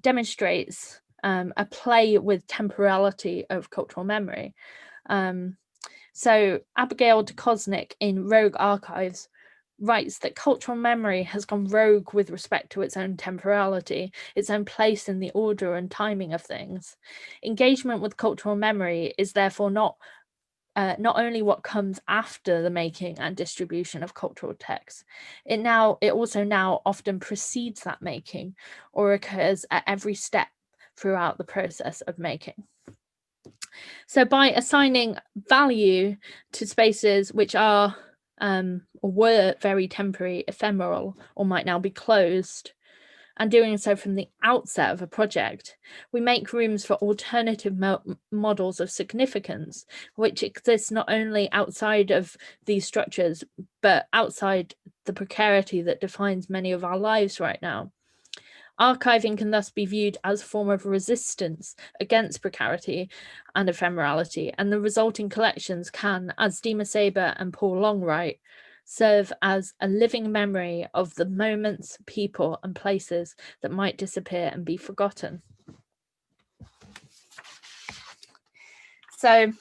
demonstrates a play with temporality of cultural memory. So Abigail de Kosnik in Rogue Archives writes that cultural memory has gone rogue with respect to its own temporality, its own place in the order and timing of things. Engagement with cultural memory is therefore not only what comes after the making and distribution of cultural texts, it also now often precedes that making or occurs at every step throughout the process of making. So by assigning value to spaces which are or were very temporary, ephemeral, or might now be closed, and doing so from the outset of a project, we make rooms for alternative models of significance, which exist not only outside of these structures, but outside the precarity that defines many of our lives right now. Archiving can thus be viewed as a form of resistance against precarity and ephemerality, and the resulting collections can, as Dima Saber and Paul Long write, serve as a living memory of the moments, people, and places that might disappear and be forgotten. So,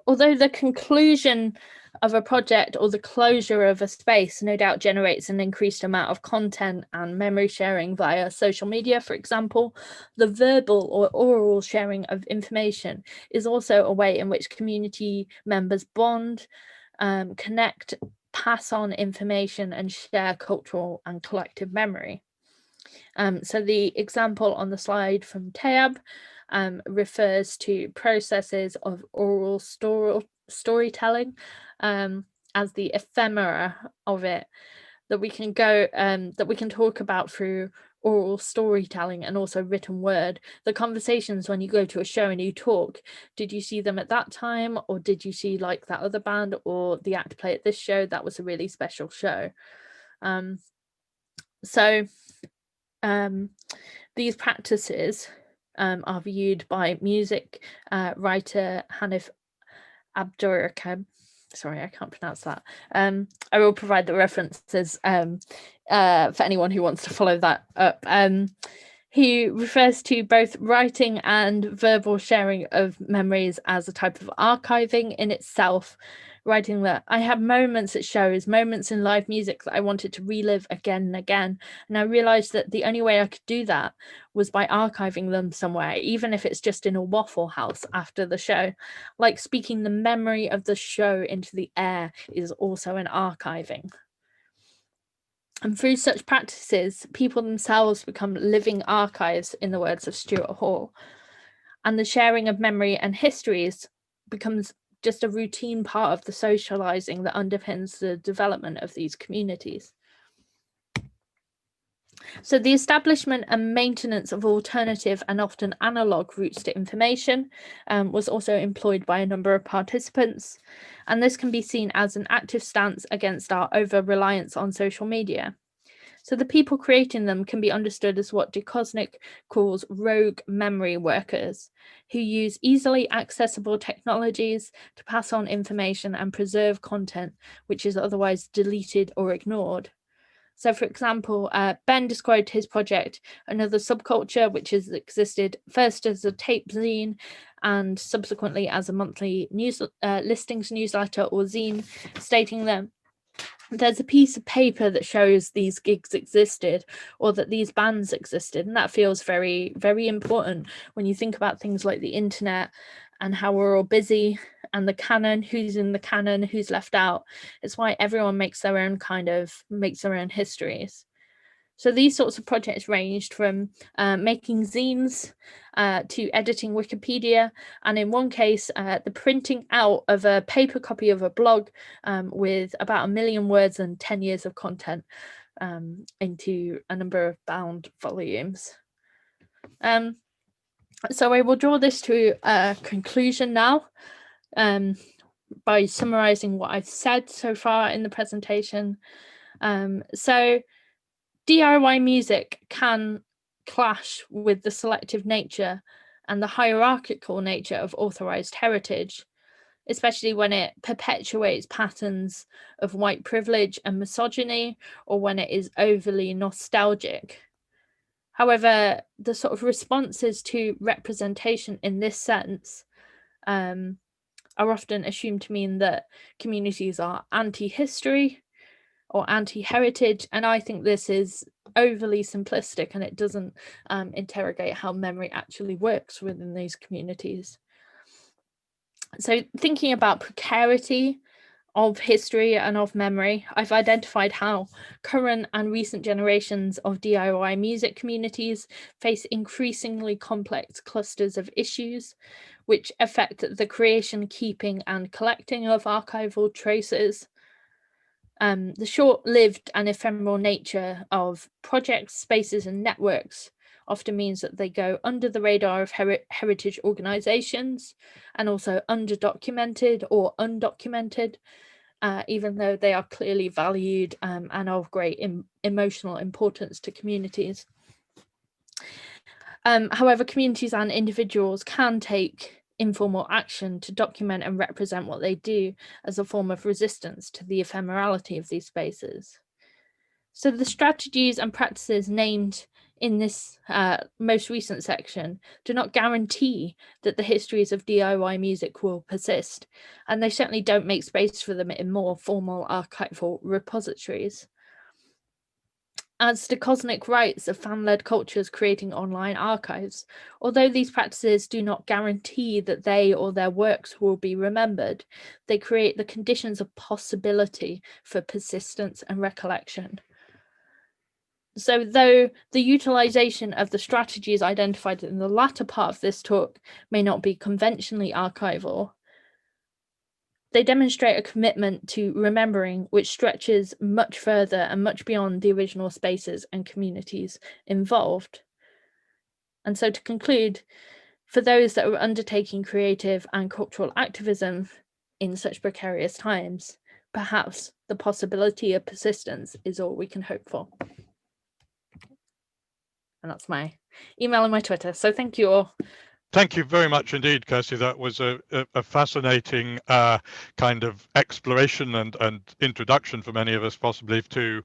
although the conclusion of a project or the closure of a space no doubt generates an increased amount of content and memory sharing via social media, for example, the verbal or oral sharing of information is also a way in which community members bond, connect, pass on information and share cultural and collective memory. So the example on the slide from Tayyab refers to processes of oral storytelling as the ephemera of it that we can talk about through oral storytelling and also written word. The conversations when you go to a show and you talk, did you see them at that time, or did you see like that other band or the act play at this show? That was a really special show. So these practices are viewed by music writer Hanif Abdurrahman. Sorry, I can't pronounce that. I will provide the references for anyone who wants to follow that up. He refers to both writing and verbal sharing of memories as a type of archiving in itself, writing that I had moments at shows, moments in live music that I wanted to relive again and again. And I realized that the only way I could do that was by archiving them somewhere, even if it's just in a Waffle House after the show. Like speaking the memory of the show into the air is also an archiving. And through such practices, people themselves become living archives, in the words of Stuart Hall. And the sharing of memory and histories becomes just a routine part of the socializing that underpins the development of these communities. So the establishment and maintenance of alternative and often analog routes to information was also employed by a number of participants. And this can be seen as an active stance against our over-reliance on social media. So the people creating them can be understood as what Ducosnik calls rogue memory workers, who use easily accessible technologies to pass on information and preserve content which is otherwise deleted or ignored. So, for example, Ben described his project, Another Subculture, which has existed first as a tape zine and subsequently as a monthly listings newsletter or zine, stating that there's a piece of paper that shows these gigs existed or that these bands existed. And that feels very, very important when you think about things like the internet and how we're all busy and the canon, who's in the canon, who's left out. It's why everyone makes their own histories. So these sorts of projects ranged from making zines to editing Wikipedia, and in one case, the printing out of a paper copy of a blog with about 1 million words and 10 years of content into a number of bound volumes. So I will draw this to a conclusion now by summarizing what I've said so far in the presentation. So DIY music can clash with the selective nature and the hierarchical nature of authorized heritage, especially when it perpetuates patterns of white privilege and misogyny, or when it is overly nostalgic. However, the sort of responses to representation in this sense are often assumed to mean that communities are anti-history or anti-heritage, and I think this is overly simplistic and it doesn't interrogate how memory actually works within these communities. So thinking about precarity of history and of memory, I've identified how current and recent generations of DIY music communities face increasingly complex clusters of issues which affect the creation, keeping and collecting of archival traces. The short-lived and ephemeral nature of projects, spaces and networks often means that they go under the radar of heritage organisations and also underdocumented or undocumented, even though they are clearly valued and of great emotional importance to communities. However, communities and individuals can take informal action to document and represent what they do as a form of resistance to the ephemerality of these spaces. So the strategies and practices named in this most recent section do not guarantee that the histories of DIY music will persist, and they certainly don't make space for them in more formal archival repositories. As Ducosnik writes of fan-led cultures creating online archives, although these practices do not guarantee that they or their works will be remembered, they create the conditions of possibility for persistence and recollection. So though the utilization of the strategies identified in the latter part of this talk may not be conventionally archival, they demonstrate a commitment to remembering which stretches much further and much beyond the original spaces and communities involved. And so to conclude, for those that are undertaking creative and cultural activism in such precarious times, perhaps the possibility of persistence is all we can hope for. And that's my email and my Twitter. So thank you all. Thank you very much indeed, Kirsty. That was a fascinating kind of exploration and introduction for many of us, possibly to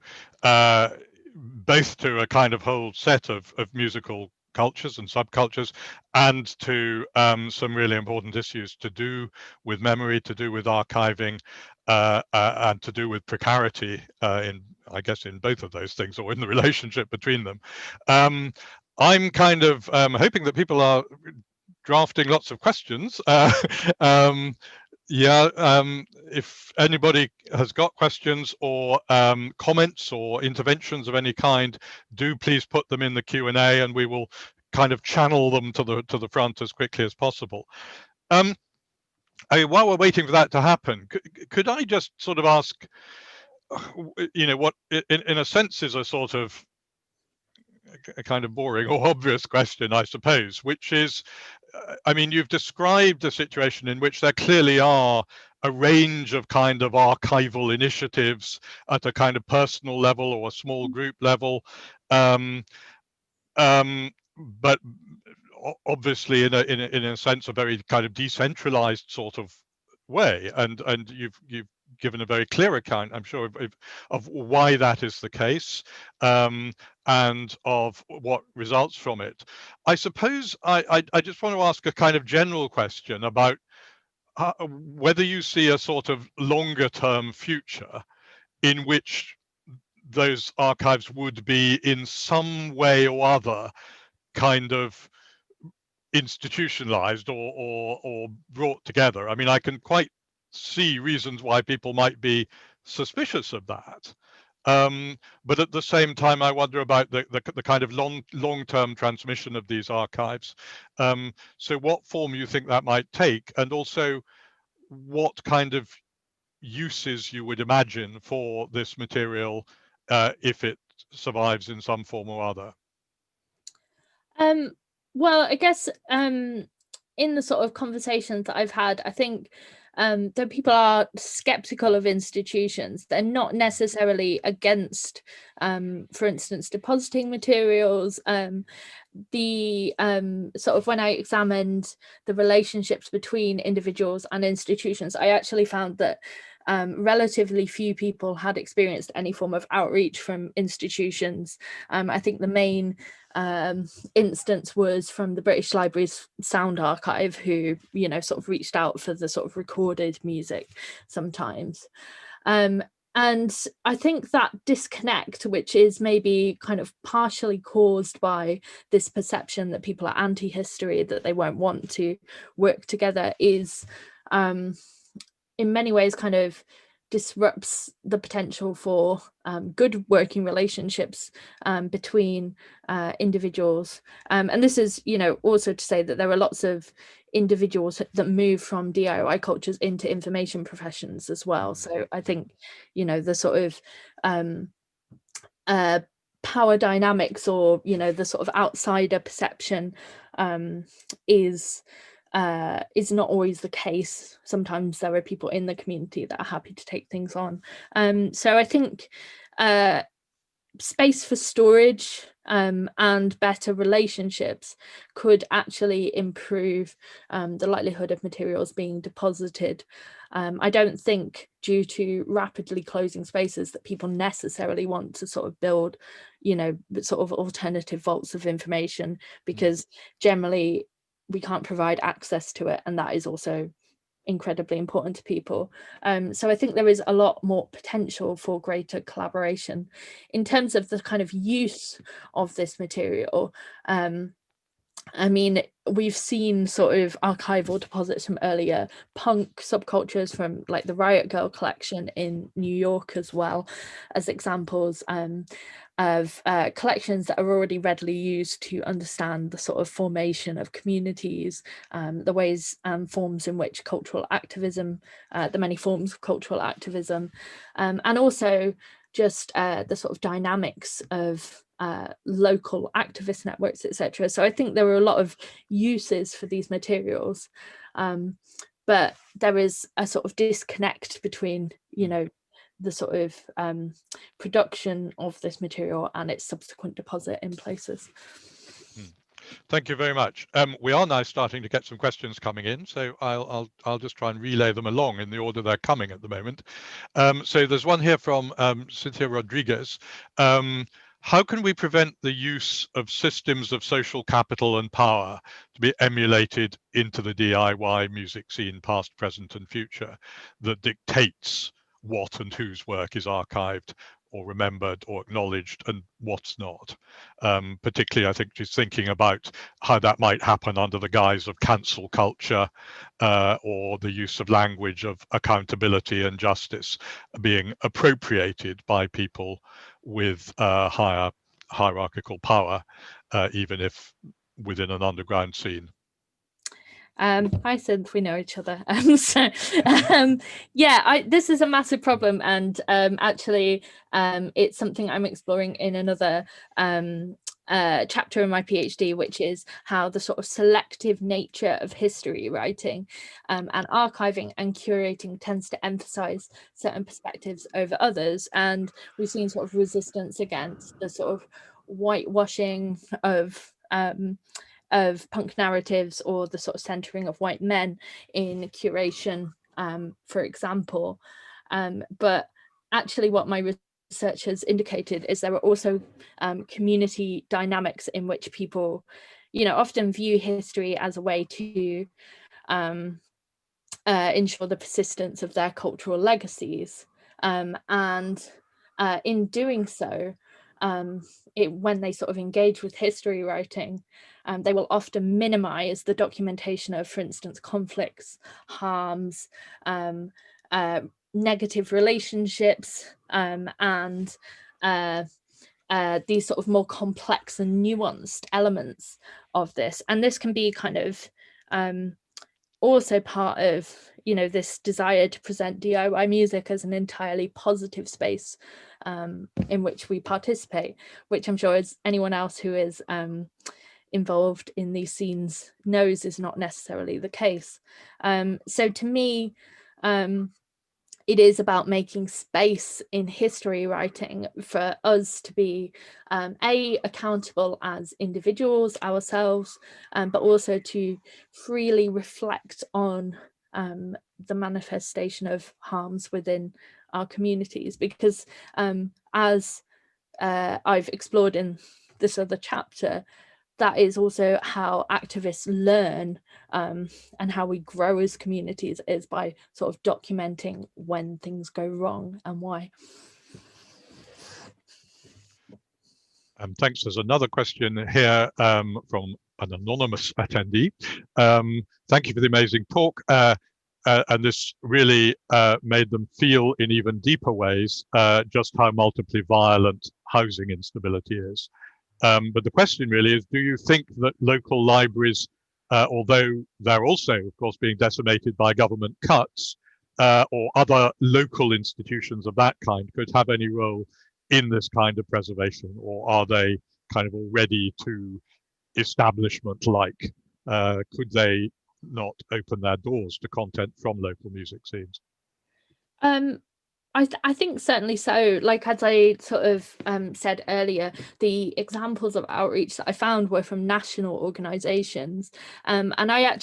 both to a kind of whole set of musical cultures and subcultures, and to some really important issues to do with memory, to do with archiving, and to do with precarity in, I guess, in both of those things, or in the relationship between them. I'm kind of hoping that people are drafting lots of questions. If anybody has got questions or comments or interventions of any kind, do please put them in the Q&A, and we will kind of channel them to the front as quickly as possible. While we're waiting for that to happen, could I just sort of ask, what in a sense is a sort of a kind of boring or obvious question, I suppose, which is, I mean, you've described a situation in which there clearly are a range of kind of archival initiatives at a kind of personal level or a small group level, but obviously in a sense a very kind of decentralized sort of way, and you've given a very clear account, I'm sure, of why that is the case, and of what results from it. I suppose I just want to ask a kind of general question about whether you see a sort of longer term future in which those archives would be in some way or other kind of institutionalized or brought together. I mean, I can quite see reasons why people might be suspicious of that. But at the same time, I wonder about the kind of long-term transmission of these archives. So what form you think that might take, and also what kind of uses you would imagine for this material if it survives in some form or other. Well, I guess in the sort of conversations that I've had, I think that people are skeptical of institutions. They're not necessarily against, for instance, depositing materials. The sort of, when I examined the relationships between individuals and institutions, I actually found that relatively few people had experienced any form of outreach from institutions. I think the main instance was from the British Library's Sound Archive, who, sort of reached out for the sort of recorded music sometimes. And I think that disconnect, which is maybe kind of partially caused by this perception that people are anti-history, that they won't want to work together, is in many ways kind of disrupts the potential for good working relationships between individuals. And this is, also to say that there are lots of individuals that move from DIY cultures into information professions as well. So I think, the sort of power dynamics, or, the sort of outsider perception is not always the case. Sometimes there are people in the community that are happy to take things on. So I think space for storage and better relationships could actually improve the likelihood of materials being deposited. I don't think, due to rapidly closing spaces, that people necessarily want to sort of build, sort of alternative vaults of information, because generally we can't provide access to it, and that is also incredibly important to people. So I think there is a lot more potential for greater collaboration. In terms of the kind of use of this material, I mean, we've seen sort of archival deposits from earlier punk subcultures, from like the Riot Girl collection in New York, as well as examples of collections that are already readily used to understand the sort of formation of communities, the ways and forms in which cultural activism, the many forms of cultural activism, and also just the sort of dynamics of local activist networks, etc. So I think there are a lot of uses for these materials, but there is a sort of disconnect between, the sort of production of this material and its subsequent deposit in places. Thank you very much. We are now starting to get some questions coming in, so I'll just try and relay them along in the order they're coming at the moment. So there's one here from Cynthia Rodriguez. How can we prevent the use of systems of social capital and power to be emulated into the DIY music scene, past, present, and future, that dictates what and whose work is archived or remembered or acknowledged and what's not? Particularly, I think she's thinking about how that might happen under the guise of cancel culture, or the use of language of accountability and justice being appropriated by people with higher hierarchical power, even if within an underground scene. Hi, Synth, we know each other. Yeah, this is a massive problem, and actually it's something I'm exploring in another chapter in my PhD, which is how the sort of selective nature of history writing and archiving and curating tends to emphasize certain perspectives over others. And we've seen sort of resistance against the sort of whitewashing of punk narratives, or the sort of centering of white men in curation, for example. But actually what my research has indicated is there are also community dynamics in which people, often view history as a way to ensure the persistence of their cultural legacies. And in doing so, when they sort of engage with history writing, they will often minimize the documentation of, for instance, conflicts, harms, negative relationships, and these sort of more complex and nuanced elements of this. And this can be kind of also part of, this desire to present DIY music as an entirely positive space in which we participate, which I'm sure as anyone else who is involved in these scenes knows is not necessarily the case. So to me, it is about making space in history writing for us to be accountable as individuals ourselves, but also to freely reflect on the manifestation of harms within our communities, because as I've explored in this other chapter, that is also how activists learn, and how we grow as communities, is by sort of documenting when things go wrong and why. Thanks. There's another question here from an anonymous attendee. Thank you for the amazing talk. And this really made them feel in even deeper ways just how multiply violent housing instability is. But the question really is, do you think that local libraries, although they're also, of course, being decimated by government cuts, or other local institutions of that kind, could have any role in this kind of preservation, or are they kind of already too establishment-like? Could they not open their doors to content from local music scenes? I think certainly so. Like, as I sort of said earlier, the examples of outreach that I found were from national organisations, and I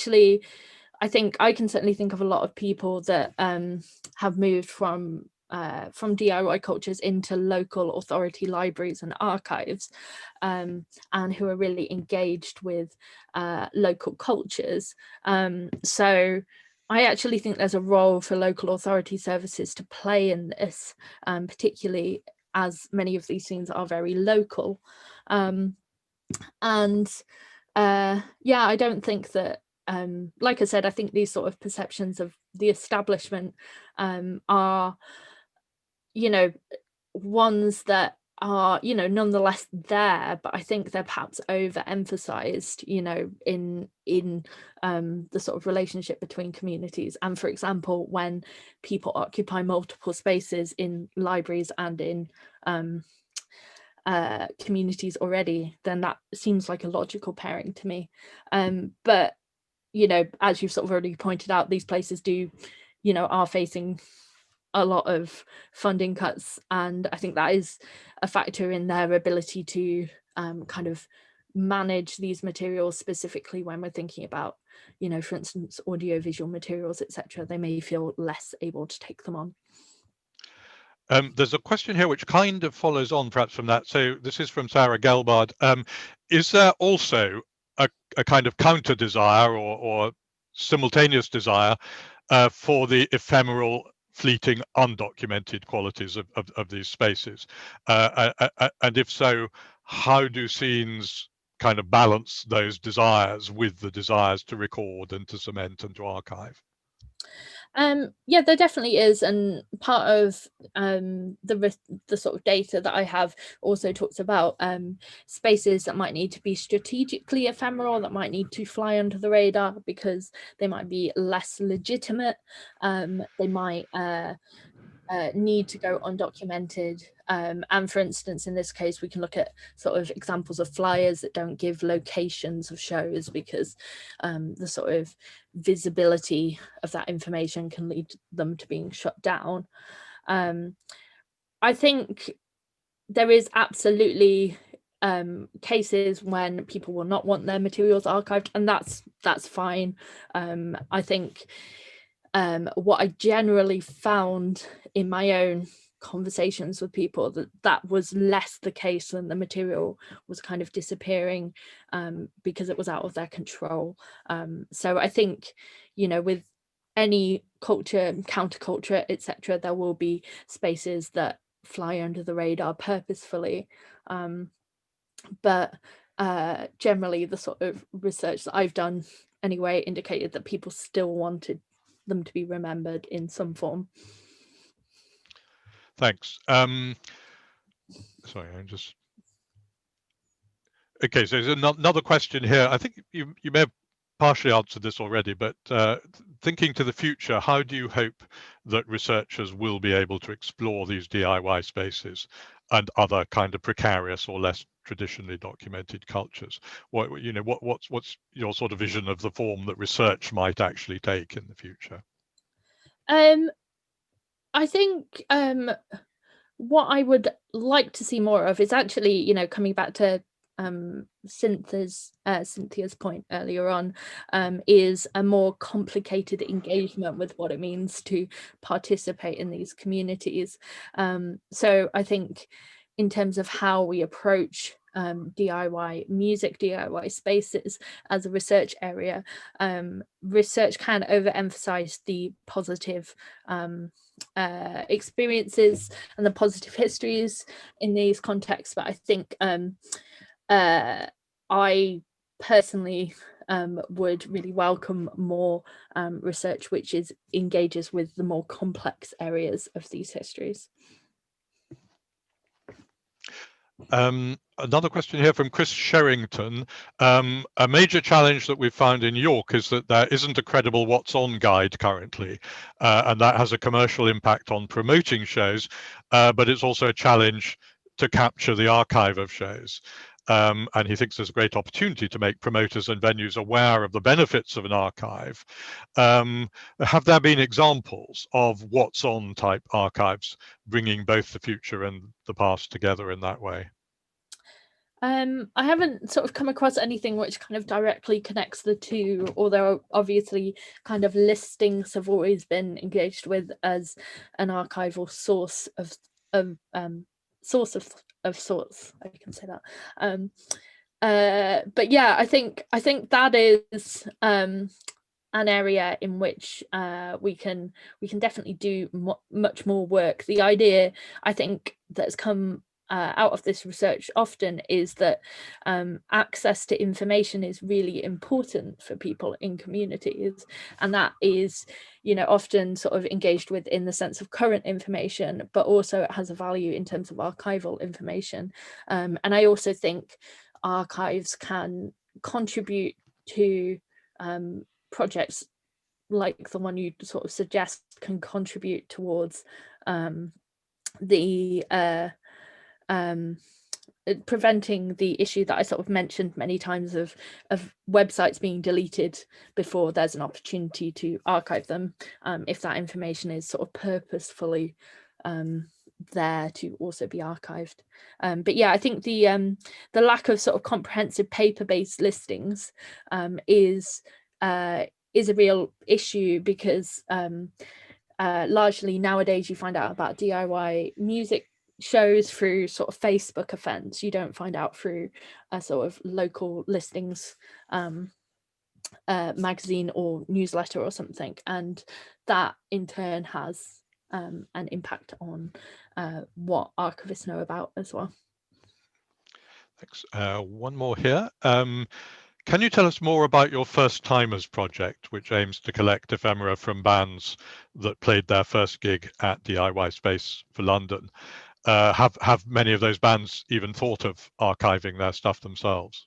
think I can certainly think of a lot of people that have moved from DIY cultures into local authority libraries and archives, and who are really engaged with local cultures. So I actually think there's a role for local authority services to play in this, particularly as many of these scenes are very local. Yeah, I don't think that, like I said, I think these sort of perceptions of the establishment are, ones that are, nonetheless there, but I think they're perhaps overemphasized, in the sort of relationship between communities. And for example, when people occupy multiple spaces in libraries and in communities already, then that seems like a logical pairing to me. But as you've sort of already pointed out, these places do, are facing a lot of funding cuts, and I think that is a factor in their ability to kind of manage these materials, specifically when we're thinking about, you know, for instance, audiovisual materials, etc. They may feel less able to take them on. There's a question here which kind of follows on perhaps from that. So this is from Sarah Gelbard. Is there also a kind of counter desire or simultaneous desire for the ephemeral, fleeting, undocumented qualities of these spaces? And if so, how do scenes kind of balance those desires with the desires to record and to cement and to archive? Yeah, there definitely is, and part of the sort of data that I have also talks about spaces that might need to be strategically ephemeral, that might need to fly under the radar because they might be less legitimate. They might need to go undocumented, and for instance, in this case, we can look at sort of examples of flyers that don't give locations of shows because the sort of visibility of that information can lead them to being shut down. I think there is absolutely cases when people will not want their materials archived, and that's fine. I think what I generally found in my own conversations with people, that was less the case when the material was kind of disappearing because it was out of their control. So I think, you know, with any culture, counterculture, etc., there will be spaces that fly under the radar purposefully, but generally the sort of research that I've done anyway indicated that people still wanted them to be remembered in some form. Thanks. Sorry, I'm just... Okay, so there's another question here. I think you may have partially answered this already, but thinking to the future, how do you hope that researchers will be able to explore these DIY spaces and other kind of precarious or less traditionally documented cultures? What, you know, what's your sort of vision of the form that research might actually take in the future? I think what I would like to see more of is actually, you know, coming back to Cynthia's point earlier on, is a more complicated engagement with what it means to participate in these communities. So I think in terms of how we approach DIY music, DIY spaces as a research area, research can overemphasize the positive experiences and the positive histories in these contexts, but I think I personally would really welcome more research which engages with the more complex areas of these histories. Another question here from Chris Sherrington. A major challenge that we've found in York is that there isn't a credible What's On guide currently, and that has a commercial impact on promoting shows, but it's also a challenge to capture the archive of shows. And he thinks there's a great opportunity to make promoters and venues aware of the benefits of an archive. Have there been examples of What's On type archives bringing both the future and the past together in that way? I haven't sort of come across anything which kind of directly connects the two, although obviously kind of listings have always been engaged with as an archival source of sorts. I can say that. But yeah, I think that is an area in which we can definitely do much more work. The idea I think that's come out of this research often is that access to information is really important for people in communities, and that is, you know, often sort of engaged with in the sense of current information, but also it has a value in terms of archival information. And I also think archives can contribute to projects like the one you sort of suggest can contribute towards the preventing the issue that I sort of mentioned many times of websites being deleted before there's an opportunity to archive them, if that information is sort of purposefully there to also be archived. But yeah, I think the lack of sort of comprehensive paper-based listings is a real issue, because largely nowadays you find out about DIY music shows through sort of Facebook events. You don't find out through a sort of local listings magazine or newsletter or something, and that in turn has an impact on what archivists know about as well. Thanks. One more here. Can you tell us more about your First Timers project, which aims to collect ephemera from bands that played their first gig at DIY Space for London? Have many of those bands even thought of archiving their stuff themselves?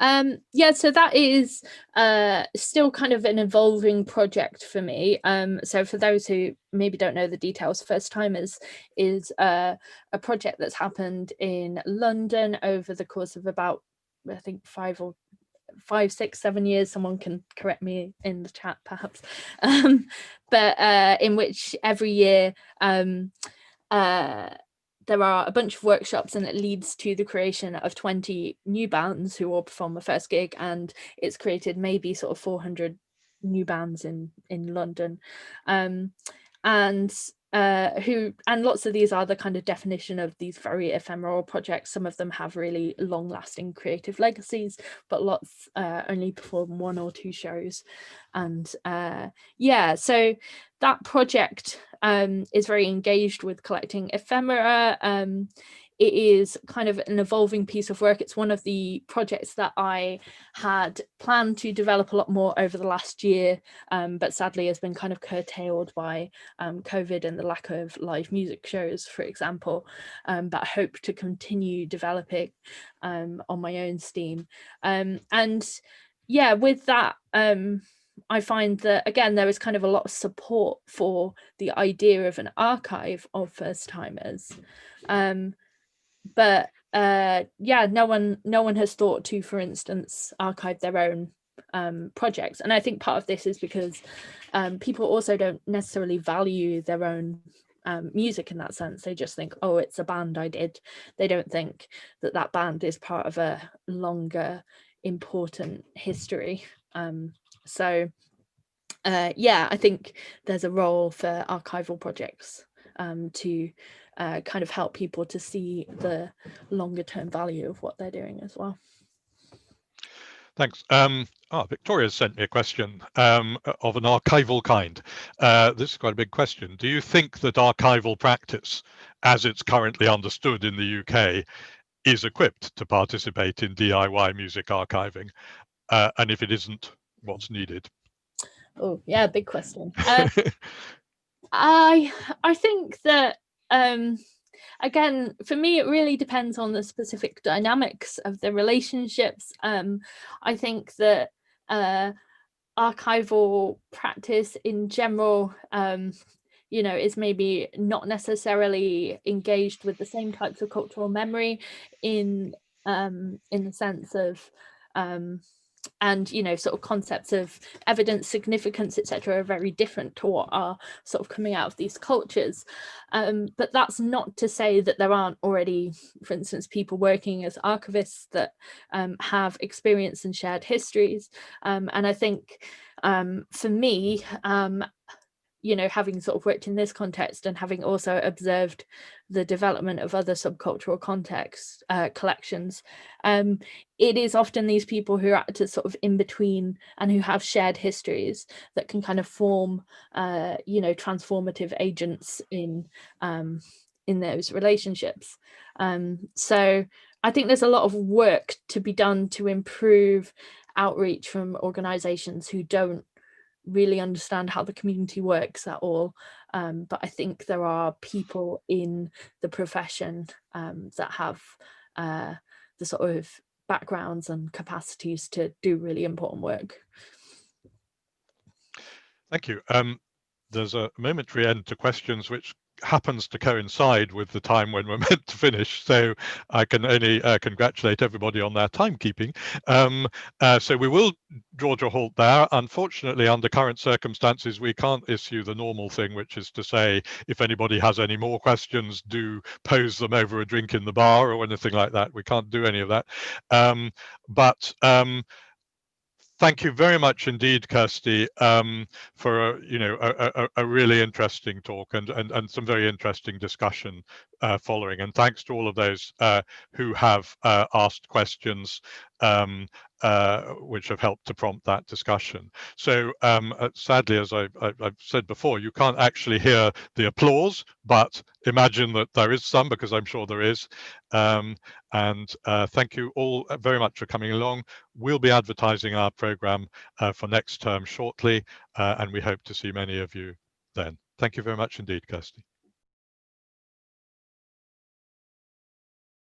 Yeah, so that is still kind of an evolving project for me. So for those who maybe don't know the details, First Timers is a project that's happened in London over the course of about, I think, 5, 6, 7 years. Someone can correct me in the chat perhaps. But in which every year there are a bunch of workshops, and it leads to the creation of 20 new bands who all perform the first gig, and it's created maybe sort of 400 new bands in London. And lots of these are the kind of definition of these very ephemeral projects. Some of them have really long-lasting creative legacies, but lots only perform 1 or 2 shows. And yeah, so that project is very engaged with collecting ephemera. It is kind of an evolving piece of work. It's one of the projects that I had planned to develop a lot more over the last year, but sadly has been kind of curtailed by COVID and the lack of live music shows, for example. But I hope to continue developing on my own steam. And yeah, with that, I find that, again, there is kind of a lot of support for the idea of an archive of First Timers. But yeah, no one has thought to, for instance, archive their own projects. And I think part of this is because people also don't necessarily value their own music in that sense. They just think, oh, it's a band I did. They don't think that that band is part of a longer, important history. So yeah, I think there's a role for archival projects to kind of help people to see the longer term value of what they're doing as well. Thanks. Victoria sent me a question of an archival kind. This is quite a big question. Do you think that archival practice, as it's currently understood in the UK, is equipped to participate in DIY music archiving? And if it isn't, what's needed? Oh yeah, big question. I think that again, for me, it really depends on the specific dynamics of the relationships. I think that archival practice in general, is maybe not necessarily engaged with the same types of cultural memory in the sense of and sort of concepts of evidence, significance, etc. are very different to what are sort of coming out of these cultures. But that's not to say that there aren't already, for instance, people working as archivists that have experience and shared histories. And I think for me, having sort of worked in this context and having also observed the development of other subcultural contexts, collections, it is often these people who are at sort of in between and who have shared histories that can kind of form, transformative agents in those relationships. So I think there's a lot of work to be done to improve outreach from organisations who don't really understand how the community works at all, but I think there are people in the profession that have the sort of backgrounds and capacities to do really important work. Thank you. There's a momentary end to questions which happens to coincide with the time when we're meant to finish, so I can only congratulate everybody on their timekeeping. So we will draw to a halt there. Unfortunately, under current circumstances, we can't issue the normal thing, which is to say, if anybody has any more questions, do pose them over a drink in the bar or anything like that. We can't do any of that. But thank you very much indeed, Kirsty, for a really interesting talk and some very interesting discussion following. And thanks to all of those who have asked questions, which have helped to prompt that discussion. So sadly, as I've said before, you can't actually hear the applause, but imagine that there is some, because I'm sure there is. And thank you all very much for coming along. We'll be advertising our programme for next term shortly, and we hope to see many of you then. Thank you very much indeed, Kirsty.